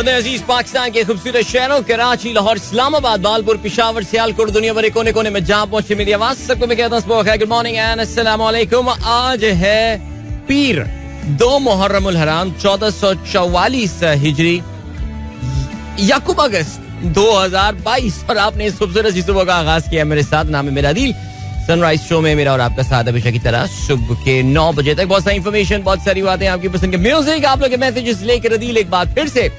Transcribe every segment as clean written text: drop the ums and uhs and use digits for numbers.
वतन अजीज पाकिस्तान के खूबसूरत शहरों कराची, लाहौर, इस्लामाबाद, बालपुर, पिशावर, सियालकोट, दुनिया भर कोने कोने में जहां पहुंचे मेरी आवाज सबको मैं कहता हूं गुड मॉर्निंग एंड अस्सलाम वालेकुम। आज है पीर 2 मुहर्रमुल हराम 1444 हिजरी, याकूब अगस्त 2022 और आपने इस खूबसूरत सी सुबह का आगाज किया मेरे साथ। नाम है मेरा दिल। सनराइज शो में मेरा और आपका साथ हमेशा की तरह सुबह के 9 बजे तक बहुत सारी इंफॉर्मेशन, बहुत सारी बातें, आपकी पसंद के म्यूजिक, आप लोग के मैसेजेस लेकर अदील एक बार फिर से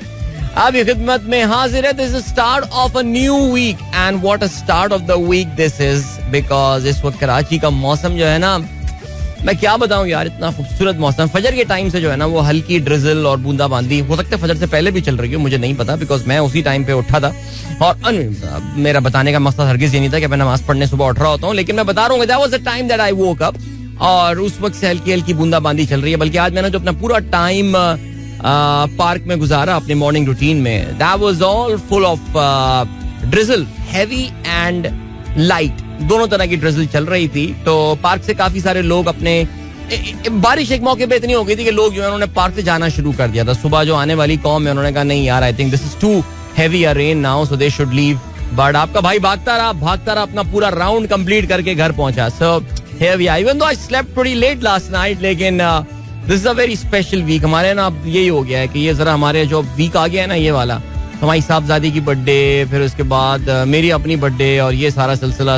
आपकी खिदमत में हाजिर है। This is start of a new week and what a start of the week this is, because इस वक्त कराची का मौसम जो है ना, मैं क्या बताऊं यार, इतना खूबसूरत मौसम। फजर के टाइम से जो है ना वो हल्की ड्रिजल और बूंदाबांदी, हो सकता है फजर से पहले भी चल रही हो, मुझे नहीं पता, बिकॉज मैं उसी टाइम पे उठा था। और मेरा बताने का मकसद हरगिज ये नहीं था कि मैं नमाज पढ़ने सुबह उठ रहा होता हूँ, लेकिन मैं बता रहा हूँ that was the time that I woke up और उस वक्त से हल्की हल्की बूंदाबांदी चल रही है। बल्कि आज मैंने जो अपना पूरा टाइम पार्क में गुजारा अपने मॉर्निंग रूटीन में, that was all full of drizzle, heavy and light, दोनों तरह की ड्रिजल चल रही थी। तो पार्क से काफी सारे लोग अपने बारिश एक मौके पे इतनी हो गई थी कि लोग जो है उन्होंने पार्क से जाना शुरू कर दिया था। सुबह जो आने वाली कौम है उन्होंने कहा नहीं यार, I think this is too heavy a rain now, so they should leave. But आपका भाई भागता रहा अपना पूरा राउंड कंप्लीट करके घर पहुंचा। So here we are, even though I slept pretty late last night, लेकिन this is a very special week. हमारे ना अब यही हो गया है कि ये जरा हमारे जो वीक आ गया है ना ये वाला, हमारी साहबजादी की बर्थडे, फिर उसके बाद मेरी अपनी बर्थडे और ये सारा सिलसिला,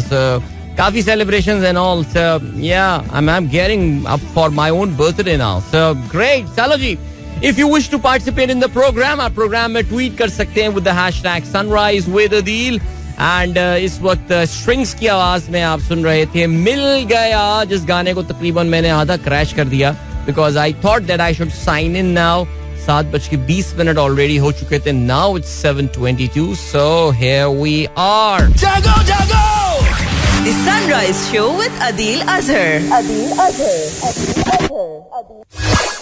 काफी celebrations and all. So yeah I am getting up for my own birthday now, so great. चलो जी, if you wish to participate in the program, आप प्रोग्राम में ट्वीट कर सकते हैं with the hashtag sunrise with Adeel. And इस वक्त strings की आवाज में आप सुन रहे थे मिल गया, जिस गाने को तकरीबन मैंने आधा क्रैश कर दिया because I thought that I should sign in now. 7:20 already हो चुके थे, now it's 7:22, so here we are. जागो जागो, The Sunrise Show with Adil Azhar.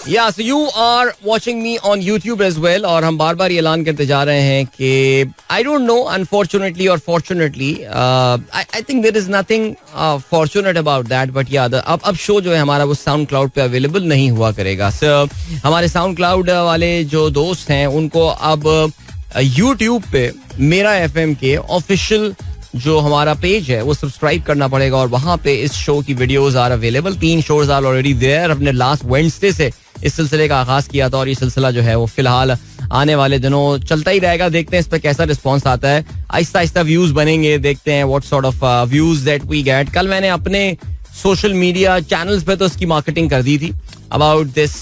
Yeah, so you are watching me on YouTube as well, और हम बार बार ये ऐलान करते जा रहे हैं कि I don't know, unfortunately or fortunately, I think there is nothing fortunate about that, but yeah, अब शो जो है हमारा वो साउंड क्लाउड पे अवेलेबल नहीं हुआ करेगा। So हमारे साउंड क्लाउड वाले जो दोस्त हैं उनको अब YouTube पे मेरा FM के ऑफिशियल जो हमारा पेज है वो सब्सक्राइब करना पड़ेगा और वहां पे इस शो की videos are available. 3 shows are already there. अपने लास्ट वेडनेसडे से इस सिलसिले का आगाज किया था और ये सिलसिला जो है वो फिलहाल आने वाले दिनों चलता ही रहेगा। देखते हैं इस पे कैसा रिस्पॉन्स आता है। आहिस्ता आहिस्ता व्यूज बनेंगे, देखते हैं what sort of views that we get. कल मैंने अपने सोशल मीडिया चैनल्स पे तो इसकी मार्केटिंग कर दी थी about this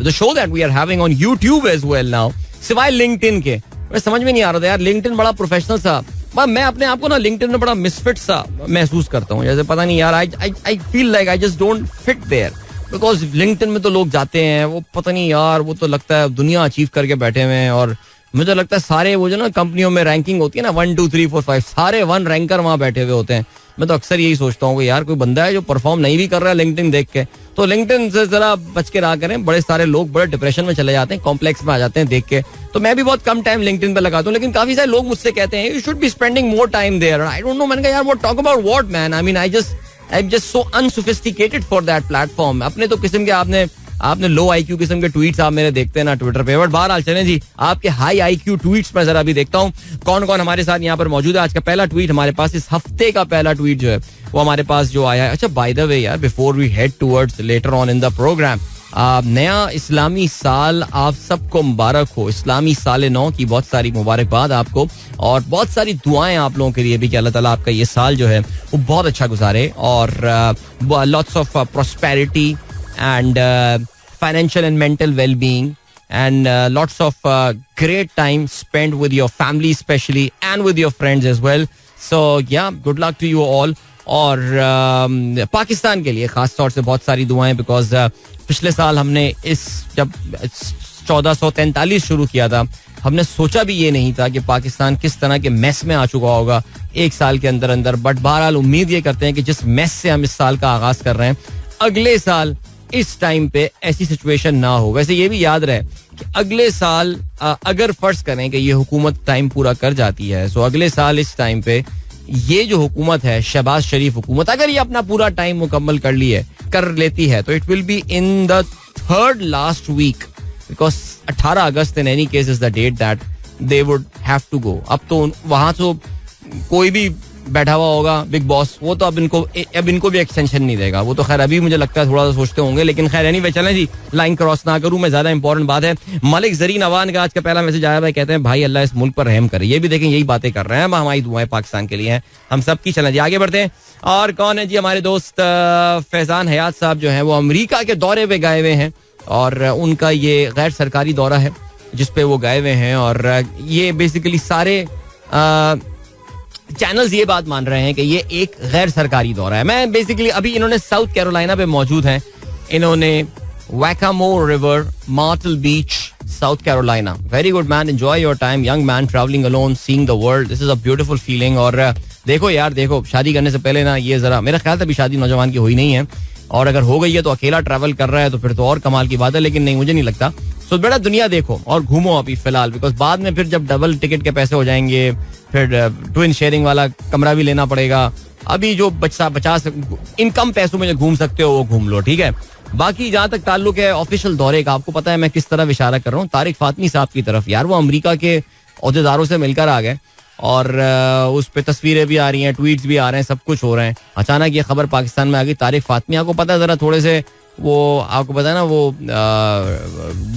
the show that we are having on YouTube as well now, सिवाय लिंक्डइन के। समझ में नहीं आ रहा था यार, लिंक्डइन बड़ा प्रोफेशनल सा, मैं अपने आप को ना लिंक्डइन में बड़ा मिसफिट सा महसूस करता हूँ। जैसे पता नहीं यार, I feel like I just don't fit there, because LinkedIn में तो लोग जाते हैं, वो पता नहीं यार, वो तो लगता है दुनिया अचीव करके बैठे हुए हैं। और मुझे लगता है सारे वो जो ना कंपनियों में रैंकिंग होती है ना 1 2 3 4 5, सारे 1 रैंकर वहां बैठे हुए होते हैं। मैं तो अक्सर यही सोचता हूँ कि यार कोई बंदा है जो परफॉर्म नहीं भी कर रहा है लिंक्डइन देख के, तो लिंक्डइन से जरा बच के रहा करें। बड़े सारे लोग बड़े डिप्रेशन में चले जाते हैं, कॉम्प्लेक्स में आ जाते हैं देख के। तो मैं भी बहुत कम टाइम लिंक्डइन पे लगाता हूँ, लेकिन काफी सारे लोग मुझसे कहते हैं you should be spending more time there. I don't know, मैंने कहा यार what talk about what man, I mean I am just so unsophisticated for that platform. अपने तो किस्म के आपने लो IQ किस्म के ट्वीट्स आप मेरे देखते हैं ना ट्विटर पे। बट बहरहाल चलें जी, आपके हाई IQ ट्वीट्स में जरा अभी देखता हूँ कौन कौन हमारे साथ यहाँ पर मौजूद है। आज का पहला ट्वीट हमारे पास, इस हफ्ते का पहला ट्वीट जो है वो हमारे पास जो आया है। अच्छा, बाय द वे यार, before we head towards later on in the program, नया इस्लामी साल आप सबको मुबारक हो। इस्लामी साल नौ की बहुत सारी मुबारकबाद आपको और बहुत सारी दुआएं आप लोगों के लिए भी कि अल्लाह ताला आपका ये साल जो है वो बहुत अच्छा गुजारे और lots of prosperity and financial and mental well-being and lots of great time spent with your family especially and with your friends as well. So yeah, good luck to you all. और पाकिस्तान के लिए खास तौर से बहुत सारी दुआएं, because पिछले साल हमने जब 1443 शुरू किया था, हमने सोचा भी ये नहीं था कि पाकिस्तान किस तरह के मेस में आ चुका होगा एक साल के अंदर अंदर। बट बहरहाल उम्मीद ये करते हैं कि जिस मेस से हम इस साल का आगाज कर रहे हैं, अगले साल इस टाइम पे ऐसी सिचुएशन ना हो। वैसे ये भी याद रहे कि अगले साल अगर फर्ज करें कि ये हुकूमत टाइम पूरा कर जाती है, सो अगले साल इस टाइम पे ये जो हुकूमत है, शहबाज शरीफ हुकूमत, अगर ये अपना पूरा टाइम मुकम्मल कर लेती है, तो it will be in the 3rd last week, because 18 August in any case is the date that they would have to go. अब तो वहां तो कोई भी बैठा हुआ होगा बिग बॉस, वो तो अब इनको भी एक्सटेंशन नहीं देगा. वो तो खैर अभी मुझे लगता है थोड़ा सा सोचते होंगे, लेकिन खैर एनीवे चलें जी, लाइन क्रॉस ना करूं मैं, ज्यादा इंपॉर्टेंट बात है. मलिक जरीन अवान का आज का पहला मैसेज आया भाई, कहते हैं भाई अल्लाह इस मुल्क पर रहम करे. ये भी देखें यही बातें कर रहे हैं, हमारी दुआएं पाकिस्तान के लिए हैं, हम सब की. चलें जी आगे बढ़ते हैं. और कौन है जी, हमारे दोस्त फैजान हयात साहब जो हैं वो अमेरिका के दौरे पे गए हुए हैं, और उनका ये गैर सरकारी दौरा है जिसपे वो गए हुए हैं. और ये बेसिकली सारे चैनल्स ये बात मान रहे हैं कि ये एक गैर सरकारी दौरा है. मैं बेसिकली अभी इन्होंने साउथ कैरोलिना पे मौजूद हैं. इन्होंने Waccamaw River, Myrtle Beach, South Carolina. Very good man, enjoy your time, young man travelling alone, seeing the world, this is a beautiful feeling. और देखो यार, देखो शादी करने से पहले ना ये जरा, मेरा ख्याल था अभी शादी नौजवान की हुई नहीं है, और अगर हो गई है तो अकेला ट्रैवल कर रहा है तो फिर तो और कमाल की बात है, लेकिन नहीं, मुझे नहीं लगता. सो बेटा दुनिया देखो और घूमो अभी फिलहाल, बिकॉज बाद में फिर जब डबल टिकट के पैसे हो जाएंगे, फिर ट्विन शेयरिंग वाला कमरा भी लेना पड़ेगा. अभी जो इन कम पैसों में जो घूम सकते हो वो घूम लो, ठीक है. बाकी जहां तक ताल्लुक है ऑफिशियल दौरे का, आपको पता है मैं किस तरफ इशारा कर रहा हूँ, तारिक फातमी साहब की तरफ. यार वो अमेरिका के ओहदेदारों से मिलकर आ गए, और उस पर तस्वीरें भी आ रही हैं, ट्वीट्स भी आ रहे हैं, सब कुछ हो रहे हैं. अचानक ये खबर पाकिस्तान में आ गई. तारिक फातमी, आपको पता है जरा थोड़े से वो, आपको पता है ना वो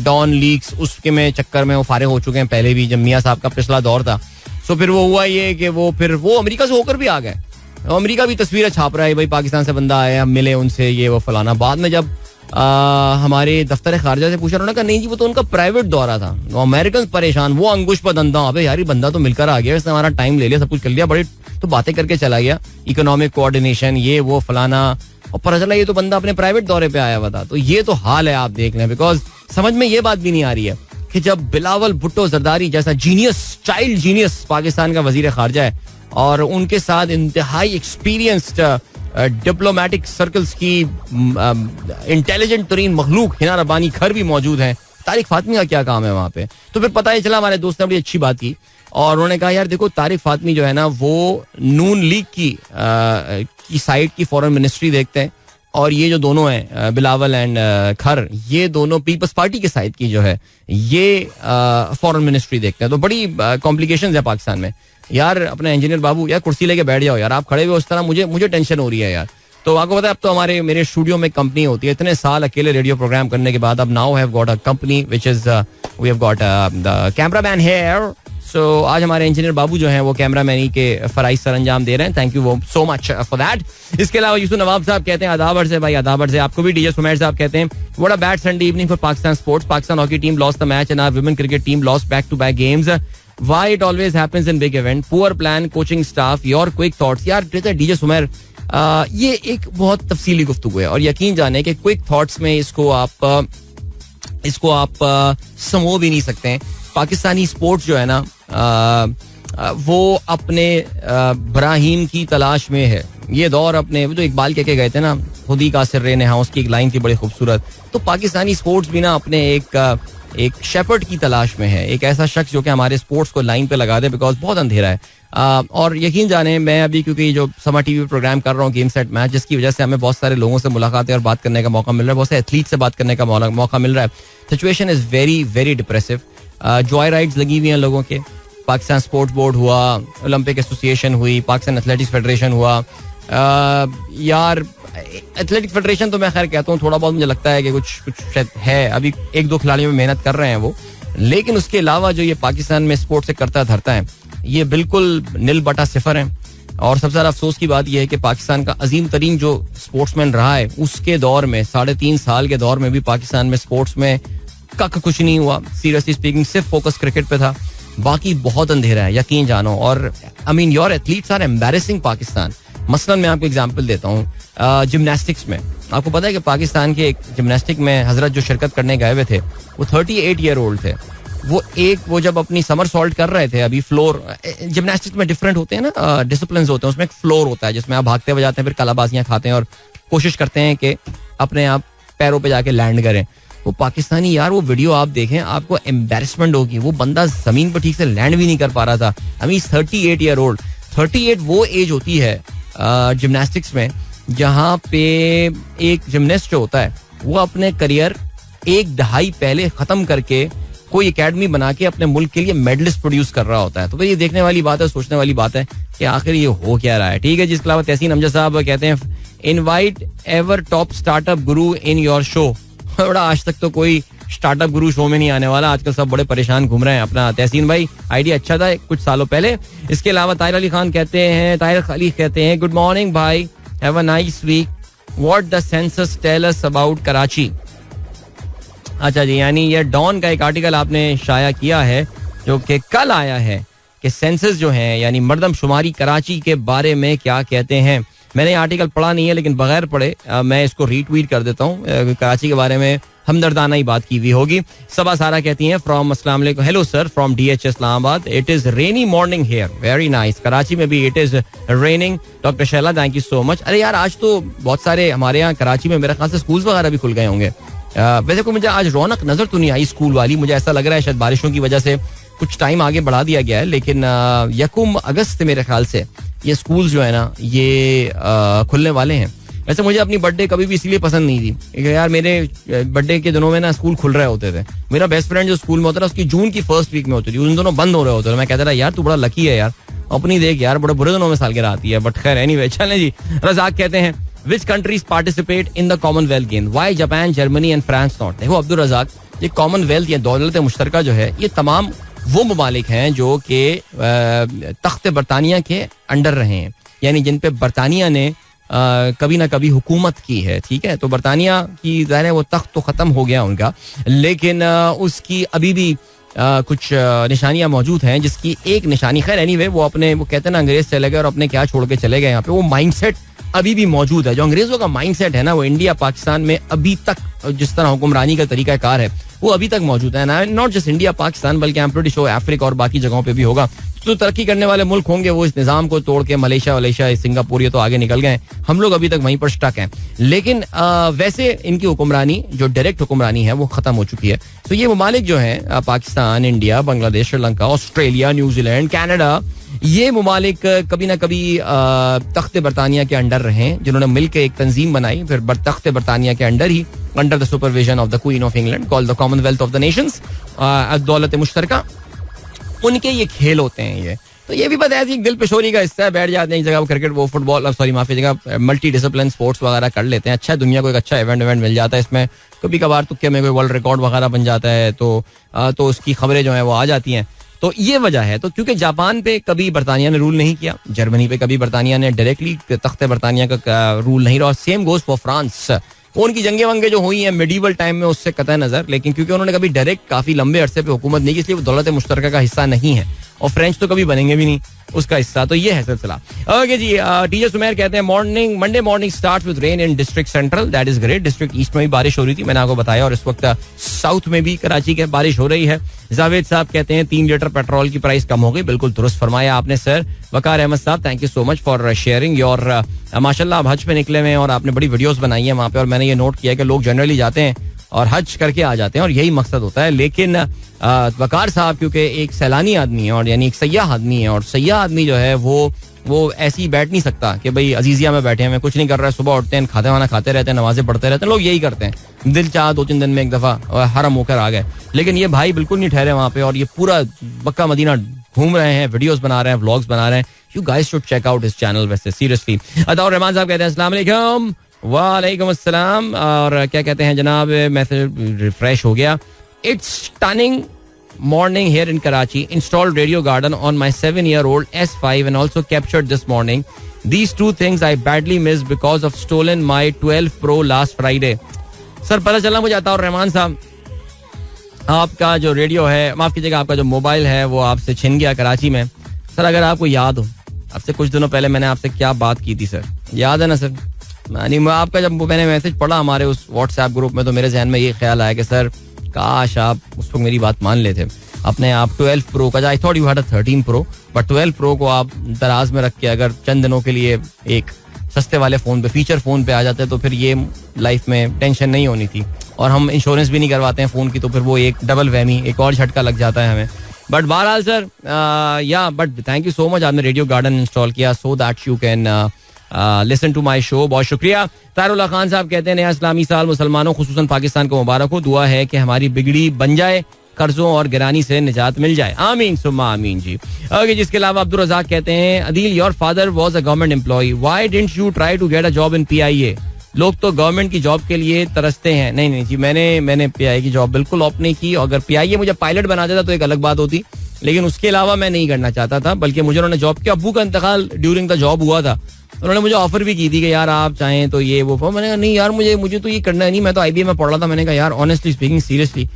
डॉन लीक्स उसके में चक्कर में वो फारिग हो चुके हैं पहले भी, जब मियां साहब का पिछला दौर था. सो फिर वो हुआ ये कि वो अमेरिका से होकर भी आ गए. अमेरिका भी तस्वीरें छाप रहा है भाई, पाकिस्तान से बंदा आया, मिले उनसे, ये वो फलाना. बाद में जब हमारे दफ्तर खारजा से पूछा, उन्होंने कहा नहीं जी वो तो उनका प्राइवेट दौरा था. वो अमेरिकन परेशान, वो अंकुश पर धंधा. अबे यार बंदा तो मिलकर आ गया, इसने हमारा टाइम ले लिया, सब कुछ कर लिया, बड़ी तो बातें करके चला गया, इकोनॉमिक कोऑर्डिनेशन, ये वो फलाना, और पता चला ये तो बंदा अपने प्राइवेट दौरे पे आया हुआ था. तो ये तो हाल है, आप देख लें. बिकॉज समझ में ये बात भी नहीं आ रही है कि जब बिलावल भुट्टो जरदारी जैसा जीनियस, चाइल्ड जीनियस पाकिस्तान का वजीर खारजा है, और उनके साथ इंतहाई एक्सपीरियंस्ड डिप्लोमेटिक सर्कल्स की इंटेलिजेंट तरीन मखलूक हिना रब्बानी खर भी मौजूद हैं. तारिक फातमी का क्या काम है वहां पे? तो फिर पता ही चला, हमारे दोस्त ने बड़ी अच्छी बात की, और उन्होंने कहा यार देखो तारिक फातमी जो है ना वो नून लीग की साइड की फॉरेन मिनिस्ट्री देखते हैं, और ये जो दोनों हैं बिलावल एंड खर, ये दोनों पीपल्स पार्टी के साइड की जो है ये फॉरेन मिनिस्ट्री देखते हैं. तो बड़ी कॉम्प्लिकेशंस है पाकिस्तान में. यार अपने इंजीनियर बाबू यार कुर्सी लेके बैठ जाओ यार, आप खड़े हुए उस तरह, मुझे टेंशन हो रही है यार. तो आपको पता है अब तो मेरे स्टूडियो में कंपनी होती है. इतने साल अकेले रेडियो प्रोग्राम करने के बाद अब now have got a company which is we have got the cameraman here. So आज हमारे इंजीनियर बाबू जो हैं वो कैमरामैनी के फराइज सर अंजाम दे रहे हैं. Thank you so much for that. इसके अलावा यूसुफ नवाब साहब कहते हैं आदाबर से भाई, आदाबर से. आपको भी डीजे सुमैर साहब कहते हैं what a bad Sunday evening for Pakistan sports. Pakistan hockey team lost the match and our women cricket team lost back to back games. Why it always happens in big event? Poor plan, coaching staff, your quick thoughts. यार DJ Sumair, ये एक बहुत तफसीली गुफ्तगू है, और यकीन जाने कि क्विक थॉट्स में इसको आप समो भी नहीं सकते हैं. पाकिस्तानी स्पोर्ट्स जो है ना वो अपने ब्राहीम की तलाश में है. ये दौर अपने, जो इकबाल कह के गए थे ना, खुद ही का सिर्रे ने, हाँ उसकी एक लाइन थी बड़ी खूबसूरत. तो पाकिस्तानी स्पोर्ट्स भी ना अपने एक शेपर्ड की तलाश में है, एक ऐसा शख्स जो कि हमारे स्पोर्ट्स को लाइन पे लगा दे, बिकॉज बहुत अंधेरा है. और यकीन जाने मैं अभी क्योंकि जो समर टीवी प्रोग्राम कर रहा हूँ गेम सेट मैच, जिसकी वजह से हमें बहुत सारे लोगों से मुलाकातें और बात करने का मौका मिल रहा है, बहुत से एथलीट से बात करने का मौका मिल रहा है. Situation is very very depressive. Joy rides लगी हुई हैं लोगों के. पाकिस्तान स्पोर्ट्स बोर्ड हुआ, ओलंपिक एसोसिएशन हुई, पाकिस्तान एथलेटिक्स फेडरेशन हुआ. यार एथलेटिक फेडरेशन तो मैं खैर कहता हूँ थोड़ा बहुत मुझे लगता है कि कुछ है, अभी एक दो खिलाड़ियों में मेहनत कर रहे हैं वो, लेकिन उसके अलावा जो ये पाकिस्तान में स्पोर्ट से करता धरता है ये बिल्कुल निल बटा सिफर है. और सबसे ज्यादा अफसोस की बात यह है कि पाकिस्तान का अजीम तरीन जो स्पोर्ट्समैन रहा है उसके दौर में, 3.5 साल के दौर में भी पाकिस्तान में स्पोर्ट्स में कख कुछ नहीं हुआ. सीरियसली स्पीकिंग सिर्फ फोकस क्रिकेट पे था, बाकी बहुत अंधेरा है, यकीन जानो. और I mean your athletes are embarrassing Pakistan. मसलन मैं आपको एग्जांपल देता हूँ, जिम्नास्टिक्स में आपको पता है कि पाकिस्तान के एक जिम्नास्टिक में हजरत जो शिरकत करने गए हुए थे वो 38 ईयर ओल्ड थे. वो जब अपनी समर सॉल्ट कर रहे थे, अभी फ्लोर जिम्नास्टिक्स में डिफरेंट होते हैं ना, डिसिप्लिन होते हैं, उसमें एक फ्लोर होता है जिसमें आप भागते हुए जाते हैं, फिर कलाबाजियां खाते हैं और कोशिश करते हैं कि अपने आप पैरों पे जाके लैंड करें. वो पाकिस्तानी यार वो वीडियो आप देखें आपको एम्बैरेसमेंट होगी. वो बंदा जमीन पर ठीक से लैंड भी नहीं कर पा रहा था. I mean 38 year old. 38 वो एज होती है जिम्नास्टिक्स में जहाँ पे एक जिम्नास्ट जो होता है वो अपने करियर 1 दहाई पहले खत्म करके कोई एकेडमी बना के अपने मुल्क के लिए मेडलिस्ट प्रोड्यूस कर रहा होता है. तो ये देखने वाली बात है, सोचने वाली बात है कि आखिर ये हो क्या रहा है. ठीक है, जिसके अलावा तहसीन अमजद साहब कहते हैं invite ever top startup Guru in your show. बड़ा आज तक तो कोई स्टार्टअप गुरु शो में नहीं आने वाला, आजकल सब बड़े परेशान घूम रहे हैं. अपना तहसीन भाई आइडिया अच्छा था कुछ सालों पहले. इसके अलावा ताहिर अली खान कहते हैं, ताहिर खलीफ कहते हैं गुड मॉर्निंग भाई, have a nice week, what the census tell us about Karachi. अच्छा जी, यानी ये डॉन का एक आर्टिकल आपने शाया किया है जो कि कल आया है कि सेंसस जो है यानी मर्दमशुमारी कराची के बारे में क्या कहते हैं. मैंने आर्टिकल पढ़ा नहीं है लेकिन बगैर पढ़े मैं इसको रीट्वीट कर देता हूँ. कराची के बारे में हमदर्दाना ही बात की हुई होगी. सबा सारा कहती हैं फ्रॉम अस्सलाम वालेकुम, hello sir from DH Islamabad, it is rainy morning here, very nice. Karachi में भी it is raining. Doctor Shaila thank you so much. अरे यार आज तो बहुत सारे हमारे यहाँ कराची में मेरे ख्याल से स्कूल्स वगैरह भी खुल गए होंगे. वैसे को मुझे आज रौनक नजर तो नहीं आई स्कूल वाली, मुझे ऐसा लग रहा है शायद बारिशों की वजह से कुछ टाइम आगे बढ़ा दिया गया है. लेकिन 1 अगस्त मेरे ख्याल से ये स्कूल जो है ना ये खुलने वाले हैं. वैसे मुझे अपनी बर्थडे कभी भी इसलिए पसंद नहीं थी यार, मेरे बर्थडे के दिनों में ना स्कूल खुल रहे होते थे. मेरा बेस्ट फ्रेंड जो स्कूल में होता था उसकी जून की फर्स्ट वीक में होती थी, उन दोनों बंद हो रहे होते थे. मैं कहता था यार तू बड़ा लकी है यार, अपनी देख यार बड़े बुरे दिनों में सालगिरह आती है. बट खैर एनीवे चलें जी. रजाक कहते हैं which countries participate in the Commonwealth game, why Japan Germany and France not. देखो अब्दुल रजाक, ये कॉमनवेल्थ या दौलत मुश्तरका जो है ये तमाम वो ममालिक हैं जो कि तख्त बरतानिया के अंडर रहे हैं, यानी जिन पे बरतानिया ने कभी ना कभी हुकूमत की है. ठीक है, तो बरतानिया की ज़ाहिर है वो तख्त तो ख़त्म हो गया उनका, लेकिन उसकी अभी भी कुछ निशानियां मौजूद हैं, जिसकी एक निशानी खैर एनीवे वो अपने वो कहते हैं ना अंग्रेज चले गए और अपने क्या छोड़ के चले गए, यहाँ पे वो माइंडसेट अभी भी मौजूद है. जो अंग्रेजों का माइंडसेट है ना वो इंडिया पाकिस्तान में अभी तक जिस तरह हुक्मरानी का तरीका कार है वो अभी तक मौजूद है. नॉट जस्ट इंडिया पाकिस्तान बल्कि I am pretty sure Africa और बाकी जगहों पे भी होगा. जो तरक्की करने वाले मुल्क होंगे वो इस निज़ाम को तोड़ के मलेशिया सिंगापुर ये तो आगे निकल गए, हम लोग अभी तक वहीं पर स्टक हैं. लेकिन वैसे इनकी हुक्मरानी जो डायरेक्ट हुक्मरानी है वो खत्म हो चुकी है. तो ये ममालिक जो है Pakistan, India, Bangladesh, Sri Lanka, Australia, New Zealand, Canada, ये ममालिक कभी ना कभी तख्त बरतानिया के अंडर रहे, जिन्होंने मिलकर एक तंजीम बनाई फिर तख्त बरतानिया के under he under the supervision of the queen of England called the Commonwealth of the Nations, दौलत मुश्तरका. उनके ये खेल होते हैं ये. तो ये भी पता है दिल पेशोरी का हिस्सा है, बैठ जाते हैं एक जगह वो क्रिकेट वो फुटबॉल सॉरी माफी जगह मल्टी डिसिप्लिन स्पोर्ट्स वगैरह कर लेते हैं. अच्छा है, दुनिया को एक अच्छा इवेंट मिल जाता है इसमें. कभी कभार तुक्के में कोई वर्ल्ड रिकॉर्ड वगैरह बन जाता है तो उसकी खबरें जो है वो आ जाती हैं. तो ये वजह है. तो क्योंकि जापान पे कभी बरतानिया ने रूल नहीं किया, जर्मनी पे कभी बरतानिया ने डायरेक्टली तख्त बरतानिया का रूल नहीं रहा, सेम गोज फॉर फ्रांस. उनकी जंगे वंगे जो हुई हैं मिडीवल टाइम में उससे कतई नजर, लेकिन क्योंकि उन्होंने कभी डायरेक्ट काफी लंबे अरसे पे हुकूमत नहीं की इसलिए वो दौलत मुश्तरका का हिस्सा नहीं है, और फ्रेंच तो कभी बनेंगे भी नहीं उसका हिस्सा. तो ये है सिलसिला. ओके जी, टीचर सुमेर कहते हैं Monday morning start with rain in district central, that is great. District east में भी बारिश हो रही थी मैंने आपको बताया, और इस वक्त साउथ में भी कराची के बारिश हो रही है. जावेद साहब कहते हैं 3 लीटर पेट्रोल की प्राइस कम हो गई, बिल्कुल दुरुस्त फरमाया आपने सर. वकार अहमद साहब thank you so much for sharing your, माशाल्लाह आप हज पे निकले हुए हैं और आपने बड़ी वीडियोस बनाई है वहाँ पे, और मैंने ये नोट किया कि लोग जनरली जाते हैं और हज करके आ जाते हैं और यही मकसद होता है. लेकिन वकार साहब क्योंकि एक सैलानी आदमी है और यानी एक सयाह आदमी है, और सयाह आदमी जो है वो ऐसे ही बैठ नहीं सकता कि भाई अजीजिया में बैठे हैं कुछ नहीं कर रहा है, सुबह उठते हैं खाते वाना खाते रहते हैं नमाजें पढ़ते रहते हैं, लोग यही करते हैं. दिल चाह 2-3 दिन में एक दफा हरम होकर आ गए. लेकिन ये भाई बिल्कुल नहीं ठहरे वहाँ पे और ये पूरा मक्का मदीना घूम रहे हैं, वीडियोस बना रहे हैं, व्लॉग्स बना रहे हैं. You guys should check out his channel वैसे सीरियसली. अताउर रहमान साहब कहते हैं अस्सलाम वालेकुम. वालेकुम अस्सलाम. और क्या कहते हैं जनाब, मैसेज रिफ्रेश हो गया. It's stunning morning here in Karachi. Installed Radio Garden on my 7-year-old S5 and also captured this morning. These two things I badly missed because of stolen my 12 Pro last Friday. Sir पता चला मुझे अताउर रहमान साहब, आपका जो radio है, माफ कीजिएगा आपका जो मोबाइल है वो आपसे छिन गया कराची में. सर अगर आपको याद हो आपसे कुछ दिनों पहले मैंने आपसे क्या बात की थी सर, याद है ना सर? यानी आपका जब मैंने मैसेज पढ़ा हमारे उस व्हाट्सएप ग्रुप में तो मेरे जहन में ये ख्याल आया कि सर काश आप उस वक्त मेरी बात मान लेते. अपने आप 12 प्रो का, I thought you had a 13 pro, but 12 pro को आप दराज में रख के अगर चंद दिनों के लिए एक सस्ते वाले फोन पे, फीचर फोन पे आ जाते तो फिर ये लाइफ में टेंशन नहीं होनी थी. और हम इंश्योरेंस भी नहीं करवाते हैं फोन की, तो फिर वो एक डबल वहमी एक और झटका लग जाता है हमें. बट बहरहाल sir but thank you so much, आपने रेडियो गार्डन इंस्टॉल किया so that you can listen to my show. बहुत शुक्रिया. तारुल्लाह खान साहब कहते हैं नया इस्लामी साल मुसलमानों खुसूसन पाकिस्तान को मुबारक हो. दुआ है कि हमारी बिगड़ी बन जाए कर्जों और गिरानी से निजात मिल जाए. आमीन सुम्मा आमीन जी. ओके, जिसके अलावा अब्दुल रज़ाक कहते हैं, Adeel your father was a government employee, why didn't you try to get a job in PIA? लोग तो गवर्नमेंट की जॉब के लिए तरसते हैं. नहीं जी, मैंने PIA की जॉब बिल्कुल ऑप्ट नहीं की. अगर PIA मुझे पायलट बना देता तो एक अलग बात होती, लेकिन उसके अलावा मैं नहीं करना चाहता था. बल्कि मुझे उन्होंने जॉब किया, अब्बू का इंतकाल ड्यूरिंग द जॉब हुआ था, उन्होंने मुझे ऑफर भी की थी कि यार आप चाहें तो ये वो. मैंने कहा नहीं यार, मुझे तो ये करना है नहीं. मैं तो IBA में पढ़ रहा था. मैंने कहा यार ऑनेस्टली स्पीकिंग, सीरियसली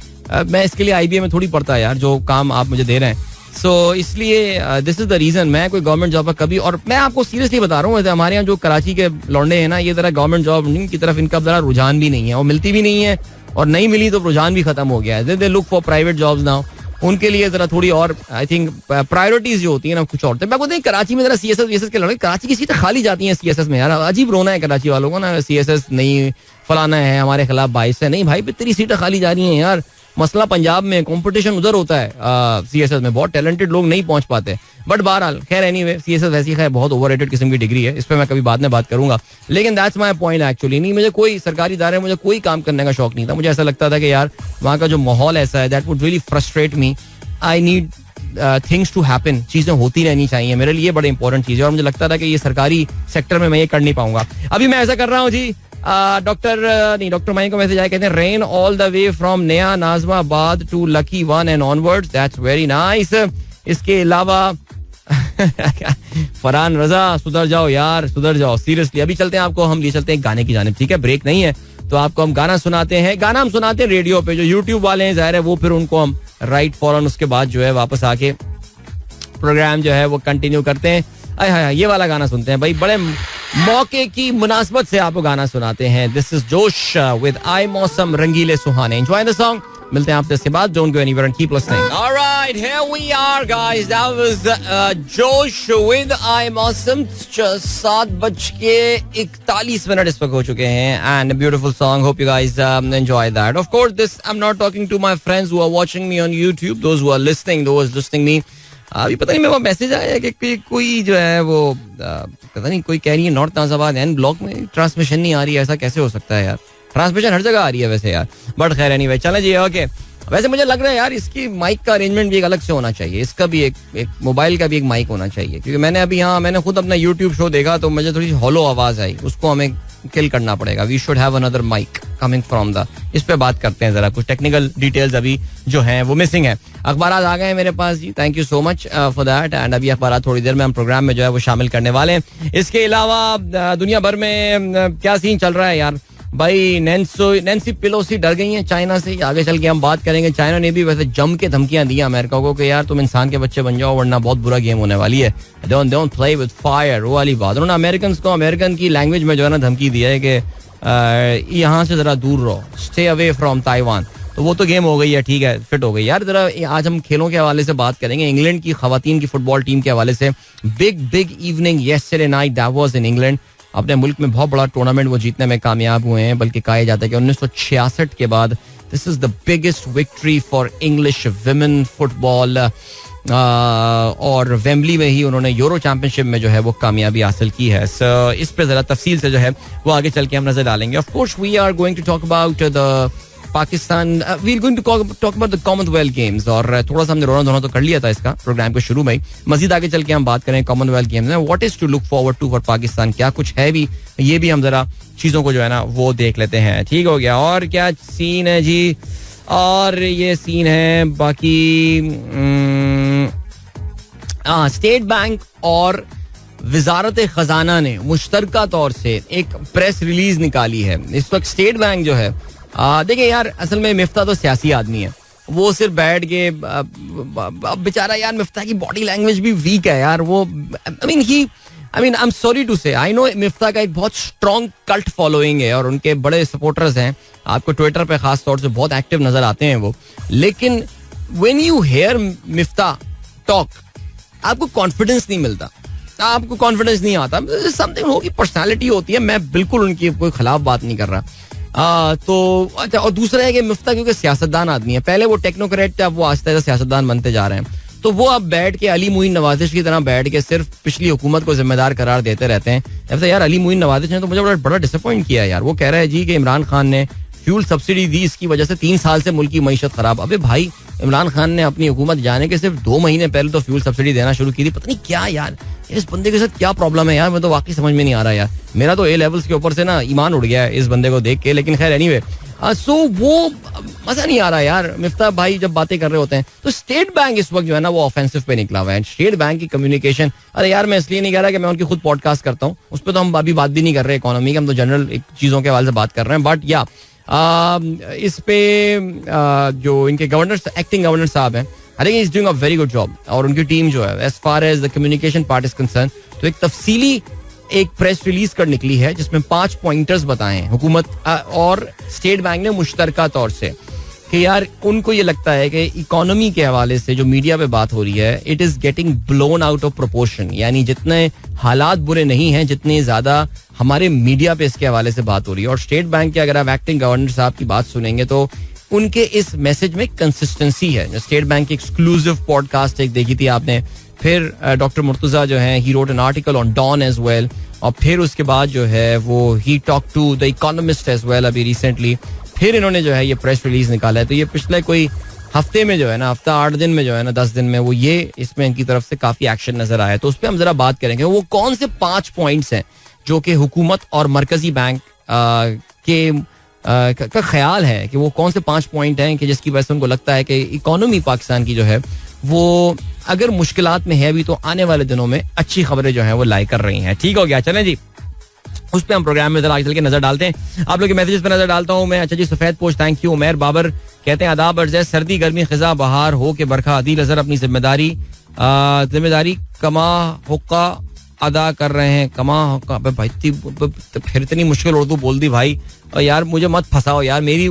मैं इसके लिए IBA में थोड़ी पढ़ता यार, जो काम आप मुझे दे रहे हैं. सो इसलिए दिस इज द रीजन मैं कोई गवर्नमेंट जॉब का कभी, और मैं आपको सीरियसली बता रहा हूँ, हमारे यहाँ जो कराची के लौंडे हैं ना, ये जरा गवर्नमेंट जॉब की तरफ इनका जरा रुझान भी नहीं है, और मिलती भी नहीं है, और नहीं मिली तो रुझान भी खत्म हो गया है. They look for private jobs now. उनके लिए जरा थोड़ी और आई थिंक प्रायोरिटीज जो होती है ना कुछ और. मैं बोलते हैं कराची में जरा CSS के लड़के, कराची की सीटें खाली जाती हैं CSS में यार. अजीब रोना है कराची वालों को ना, CSS नहीं फलाना है, हमारे खिलाफ 22 है. नहीं भाई, तेरी सीटें खाली जा रही हैं यार. मसला पंजाब में कंपटीशन उधर होता है, CSS में बहुत टैलेंटेड लोग नहीं पहुंच पाते. बट बहरहाल खैर, एनीवे CSS वैसी खैर बहुत ओवररेटेड किस्म की डिग्री है, इस पर मैं कभी बाद में बात करूंगा. लेकिन दैट्स माय पॉइंट एक्चुअली. नहीं, मुझे कोई सरकारी इदारे, मुझे कोई काम करने का शौक नहीं था. मुझे ऐसा लगता था कि यार वहाँ का जो माहौल ऐसा है, that would really frustrate me. I need things to happen, चीजें होती रहनी चाहिए, मेरे लिए बड़े इंपॉर्टेंट चीज है. और मुझे लगता था कि ये सरकारी सेक्टर में मैं ये कर नहीं पाऊंगा. अभी मैं ऐसा कर रहा हूँ जी. डॉक्टर माई को मैसेज आया, कहते हैं rain all the way from Naya Nazimabad to Lucky One and onwards, that's very nice. इसके अलावा फरहान रजा, सुधर जाओ यार, सुधर जाओ सीरियसली. अभी चलते हैं, आपको हम ले चलते हैं गाने की जानिब. ठीक है, ब्रेक नहीं है तो आपको हम गाना सुनाते हैं. गाना हम सुनाते हैं रेडियो पे. जो यूट्यूब वाले हैं जाहिर है वो फिर उनको हम राइट फौरन उसके बाद जो है वापस आके प्रोग्राम जो है वो कंटिन्यू करते हैं. ये वाला गाना सुनते हैं भाई, बड़े मौके की मुनासबत से आपको गाना सुनाते हैं. दिस इज जोश विद आई मौसम रंगीले सुहाने. Enjoy the song. मिलते हैं आपसे इसके बाद. Don't go anywhere and keep listening. Alright, here we are guys. That was Josh with आई मौसम. 7:41 इस वक्त हो चुके हैं and beautiful song. Hope you guys enjoy that. Of course this I am not talking to my friends who are watching me on YouTube, those who are listening me. अभी पता नहीं मेरे पास मैसेज आया है कि कोई जो है वो पता नहीं, कोई कह रही है नॉर्थ नाजाबाद एंड ब्लॉक में ट्रांसमिशन नहीं आ रही है. ऐसा कैसे हो सकता है यार? ट्रांसमिशन हर जगह आ रही है वैसे यार. बट खैर एनीवे, चलें जी. ओके, वैसे मुझे लग रहा है यार इसकी माइक का अरेंजमेंट भी एक अलग से होना चाहिए. इसका भी एक मोबाइल का भी एक माइक होना चाहिए, क्योंकि मैंने खुद अपना YouTube शो देखा तो मुझे थोड़ी हॉलो आवाज आई. उसको हमें किल करना पड़ेगा. We should have another mic coming from the. इस पे बात करते हैं जरा. कुछ टेक्निकल डिटेल्स अभी जो हैं वो मिसिंग है. अखबारात आ गए हैं मेरे पास जी. Thank you so much for that. And अभी अखबारात थोड़ी देर में हम प्रोग्राम में जो है वो शामिल करने वाले हैं. इसके अलावा दुनिया भर में क्या सीन चल रहा है यार भाई. नैन्सी पेलोसी डर गई हैं चाइना से. आगे चल के हम बात करेंगे. चाइना ने भी वैसे जम के धमकियां दी अमेरिका को कि यार तुम इंसान के बच्चे बन जाओ वरना बहुत बुरा गेम होने वाली है. डोंट प्ले विद फायर, वो वाली बात. उन्होंने अमेरिकन की लैंग्वेज में जो है ना धमकी दी है कि यहाँ से जरा दूर रहो, स्टे अवे फ्रॉम ताइवान. तो वो तो गेम हो गई है, ठीक है, फिट हो गई यार. जरा आज हम खेलों के हवाले से बात करेंगे. इंग्लैंड की खवातीन की फुटबॉल टीम के हवाले से big evening yesterday night that in England. अपने मुल्क में बहुत बड़ा टूर्नामेंट वो जीतने में कामयाब हुए हैं. बल्कि कहा जाता है कि 1966 के बाद this is the biggest victory for English women football. और वेम्बली में ही उन्होंने यूरो चैंपियनशिप में जो है वो कामयाबी हासिल की है. सो इस पे जरा तफसील से जो है वो आगे चल के हम नजर डालेंगे. Of course we are going to talk about the Pakistan. We are going to talk about the Commonwealth games. और थोड़ा सा हमने रोना धोना तो कर लिया था इसका प्रोग्राम के शुरू में ही. मजीद आगे चल के हम बात करें कॉमनवेल्थ गेम्स में. What is to look forward to for Pakistan, क्या कुछ है भी, ये भी हम जरा चीजों को जो है ना वो देख लेते हैं. ठीक हो गया. और क्या सीन है जी? और ये सीन है बाकी स्टेट बैंक और वजारत खजाना ने मुश्तरका तौर से एक प्रेस रिलीज निकाली है. इस वक्त स्टेट बैंक जो है, देखिए यार, असल में मिफ्ता तो सियासी आदमी है. वो सिर्फ बैठ के बेचारा यार, मिफ्ता की बॉडी लैंग्वेज भी वीक है यार. वो आई एम सॉरी टू से, आई नो मिफ्ता का एक बहुत स्ट्रॉन्ग कल्ट फॉलोइंग है और उनके बड़े सपोर्टर्स हैं. आपको ट्विटर पे खास तौर से बहुत एक्टिव नजर आते हैं वो. लेकिन when you hear Miftah talk, आपको कॉन्फिडेंस नहीं मिलता, आपको कॉन्फिडेंस नहीं आता. समथिंग होगी, पर्सनालिटी होती है. मैं बिल्कुल उनकी कोई खिलाफ बात नहीं कर रहा. तो अच्छा, और दूसरा है कि मिफ्ता क्योंकि सियासतदान आदमी है. पहले वो टेक्नोक्रेट थे, अब वो आहिस्ता आहिस्ता सियासतदान बनते जा रहे हैं. तो वो अब बैठ के अली मुइन नवाजिश की तरह बैठ के सिर्फ पिछली हुकूमत को जिम्मेदार करार देते रहते हैं. ऐसा यार, अली मुइन नवाजिश ने तो मुझे बड़ा डिसअपॉइंट किया यार. वो कह रहा है जी कि इमरान खान ने फ्यूल सब्सिडी दी, इसकी वजह से 3 साल से मुल्क की मईशत खराब. अबे भाई, इमरान खान ने अपनी हुकूमत जाने के सिर्फ 2 महीने पहले तो फ्यूल सब्सिडी देना शुरू की थी. पता नहीं क्या यार, इस बंदे के साथ क्या प्रॉब्लम है यार, मैं तो वाकई समझ में नहीं आ रहा यार. मेरा तो A लेवल्स के ऊपर से ना ईमान उड़ गया है इस बंदे को देख के. लेकिन खैर एनीवे, सो वो मजा नहीं आ रहा यार. मिफ्ता भाई जब बातें कर रहे होते हैं तो स्टेट बैंक इस वक्त जो है ना वो ऑफेंसिव पे निकला हुआ है. स्टेट बैंक की कम्युनिकेशन, अरे यार मैं इसलिए नहीं कह रहा कि मैं उनकी खुद पॉडकास्ट करता हूँ, उस पर तो हम अभी बात भी नहीं कर रहे इकोनॉमी की, हम तो जनरल चीजों के हवाले से बात कर रहे हैं. बट या इस पे जो इनके गवर्नर, एक्टिंग गवर्नर साहब हैं, I think is doing a very good job. और उनकी टीम जो है as far as the communication part is concern, तो एक तफसीली एक प्रेस रिलीज कर निकली है जिसमें 5 पॉइंटर्स बताए हैं हुकूमत और स्टेट बैंक ने मुश्तरका तौर से, कि यार उनको ये लगता है कि इकोनॉमी के हवाले से जो मीडिया पे बात हो रही है, it is getting blown out of proportion. यानी जितने हालात बुरे नहीं हैं, जितने ज्यादा हमारे मीडिया पे इसके हवाले से बात हो रही है. और स्टेट बैंक के अगर आप एक्टिंग गवर्नर साहब की बात सुनेंगे तो उनके इस मैसेज में कंसिस्टेंसी है. स्टेट बैंक की एक्सक्लूसिव पॉडकास्ट एक देखी थी आपने, फिर डॉक्टर मुर्तजा जो है ही wrote an article on Dawn as well, और फिर उसके बाद जो है वो ही talk to the Economist as well अभी रिसेंटली. फिर इन्होंने जो है ये प्रेस रिलीज निकाला है. तो ये पिछले कोई हफ्ते में जो है ना, हफ्ता 8 दिन में जो है ना, 10 दिन में वो ये इसमें इनकी तरफ से काफी एक्शन नजर आया. तो उस पर हम जरा बात करेंगे वो कौन से 5 पॉइंट्स हैं जो कि हुकूमत और मरकजी बैंक का ख्याल है कि वो कौन से 5 पॉइंट हैं कि जिसकी वजह से उनको लगता है कि इकोनॉमी पाकिस्तान की जो है वो अगर मुश्किलात में है भी तो आने वाले दिनों में अच्छी खबरें जो है वो लाई कर रही हैं. ठीक हो गया, चलें जी, उस पर हम प्रोग्राम में जरा आगे चल के नजर डालते हैं. आप लोग के मैसेजेस पे नजर डालता हूँ मैं. अच्छा जी, सफेद पोश थैंक यू. उमर बाबर कहते हैं आदाब अर्ज़ है, सर्दी गर्मी खिजा बहार हो के बरखा, अदील अजहर अपनी जिम्मेदारी कमा हुक्का अदा कर रहे हैं. कमा हुक्का भाई, फिर इतनी मुश्किल उर्दू बोल दी भाई. और यार मुझे मत फंसाओ यार, मेरी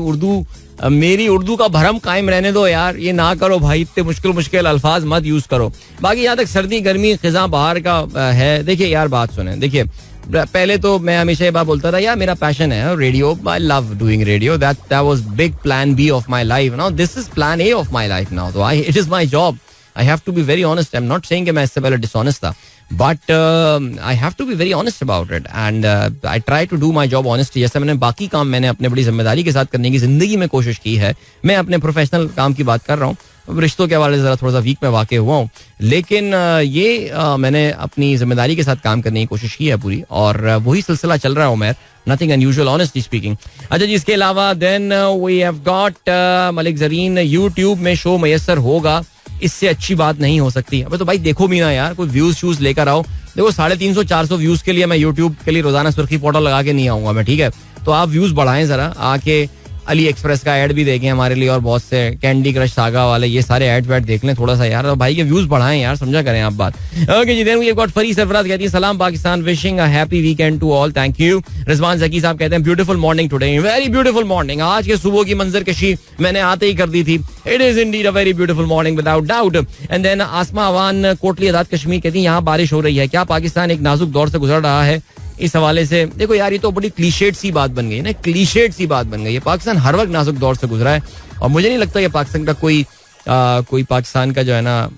उर्दू का भरम कायम रहने दो यार, ये ना करो भाई, इतने मुश्किल अल्फाज मत यूज करो. बाकी यहाँ तक सर्दी गर्मी खिजा बहार का है, देखिए यार बात सुने, देखिए पहले तो मैं हमेशा ये बात बोलता था यार मेरा पैशन है radio, I love doing radio, that was big plan B of my life. Now this is plan A of my life now, तो it is my job. I have to be very honest. I am not saying कि मैं इससे पहले dishonest था, but I have to be very honest about it and I try to do my job honestly. जैसे मैंने बाकी काम मैंने अपने बड़ी जिम्मेदारी के साथ करने की जिंदगी में कोशिश की है. मैं अपने प्रोफेशनल काम की बात कर रहा हूँ, रिश्तों के हवाले से जरा थोड़ा सा वीक में वाक़ हुआ हूँ, लेकिन ये मैंने अपनी जिम्मेदारी के साथ काम करने की कोशिश की है पूरी, और वही सिलसिला चल रहा है Umar. Nothing unusual honestly speaking. अच्छा जी, इसके अलावा then we have got Malik Zareen, YouTube में शो मैसर होगा, इससे अच्छी बात नहीं हो सकती. अबे तो भाई देखो भी ना यार, कोई व्यूज शूज लेकर आओ. देखो 350-400 व्यूज के लिए मैं यूट्यूब के लिए रोजाना सुर्खी पोर्टल लगा के नहीं आऊंगा मैं, ठीक है. तो आप व्यूज बढ़ाएं जरा, आके अली एक्सप्रेस का ऐड भी देखें हमारे लिए, और बहुत से कैंडी क्रश सागा वाले ये सारे ऐड वैड देख लें थोड़ा सा यार, और भाई के व्यूज बढ़ाएं यार, समझा करें आप बात. ओके जी, then we have got Fari Sarfaraz कहती है सलाम Pakistan, wishing a happy weekend to all, thank you. Rizwan Zaki sahab कहते हैं beautiful morning today, very beautiful morning. आज के सुबह की मंजर कशी मैंने आते ही कर दी थी. It is indeed a very beautiful morning without doubt. And then Asma Awan Kotli Azad Kashmir कहती है यहाँ बारिश हो रही है, क्या पाकिस्तान एक नाजुक दौर से गुजर रहा है? इस हवाले से देखो यार, ये तो बड़ी क्लीशेड सी बात बन गई ना, क्लीशेड सी बात बन गई है. पाकिस्तान हर वक्त नाजुक दौर से गुजरा है, और मुझे नहीं लगता कि पाकिस्तान का कोई पाकिस्तान का जो है ना,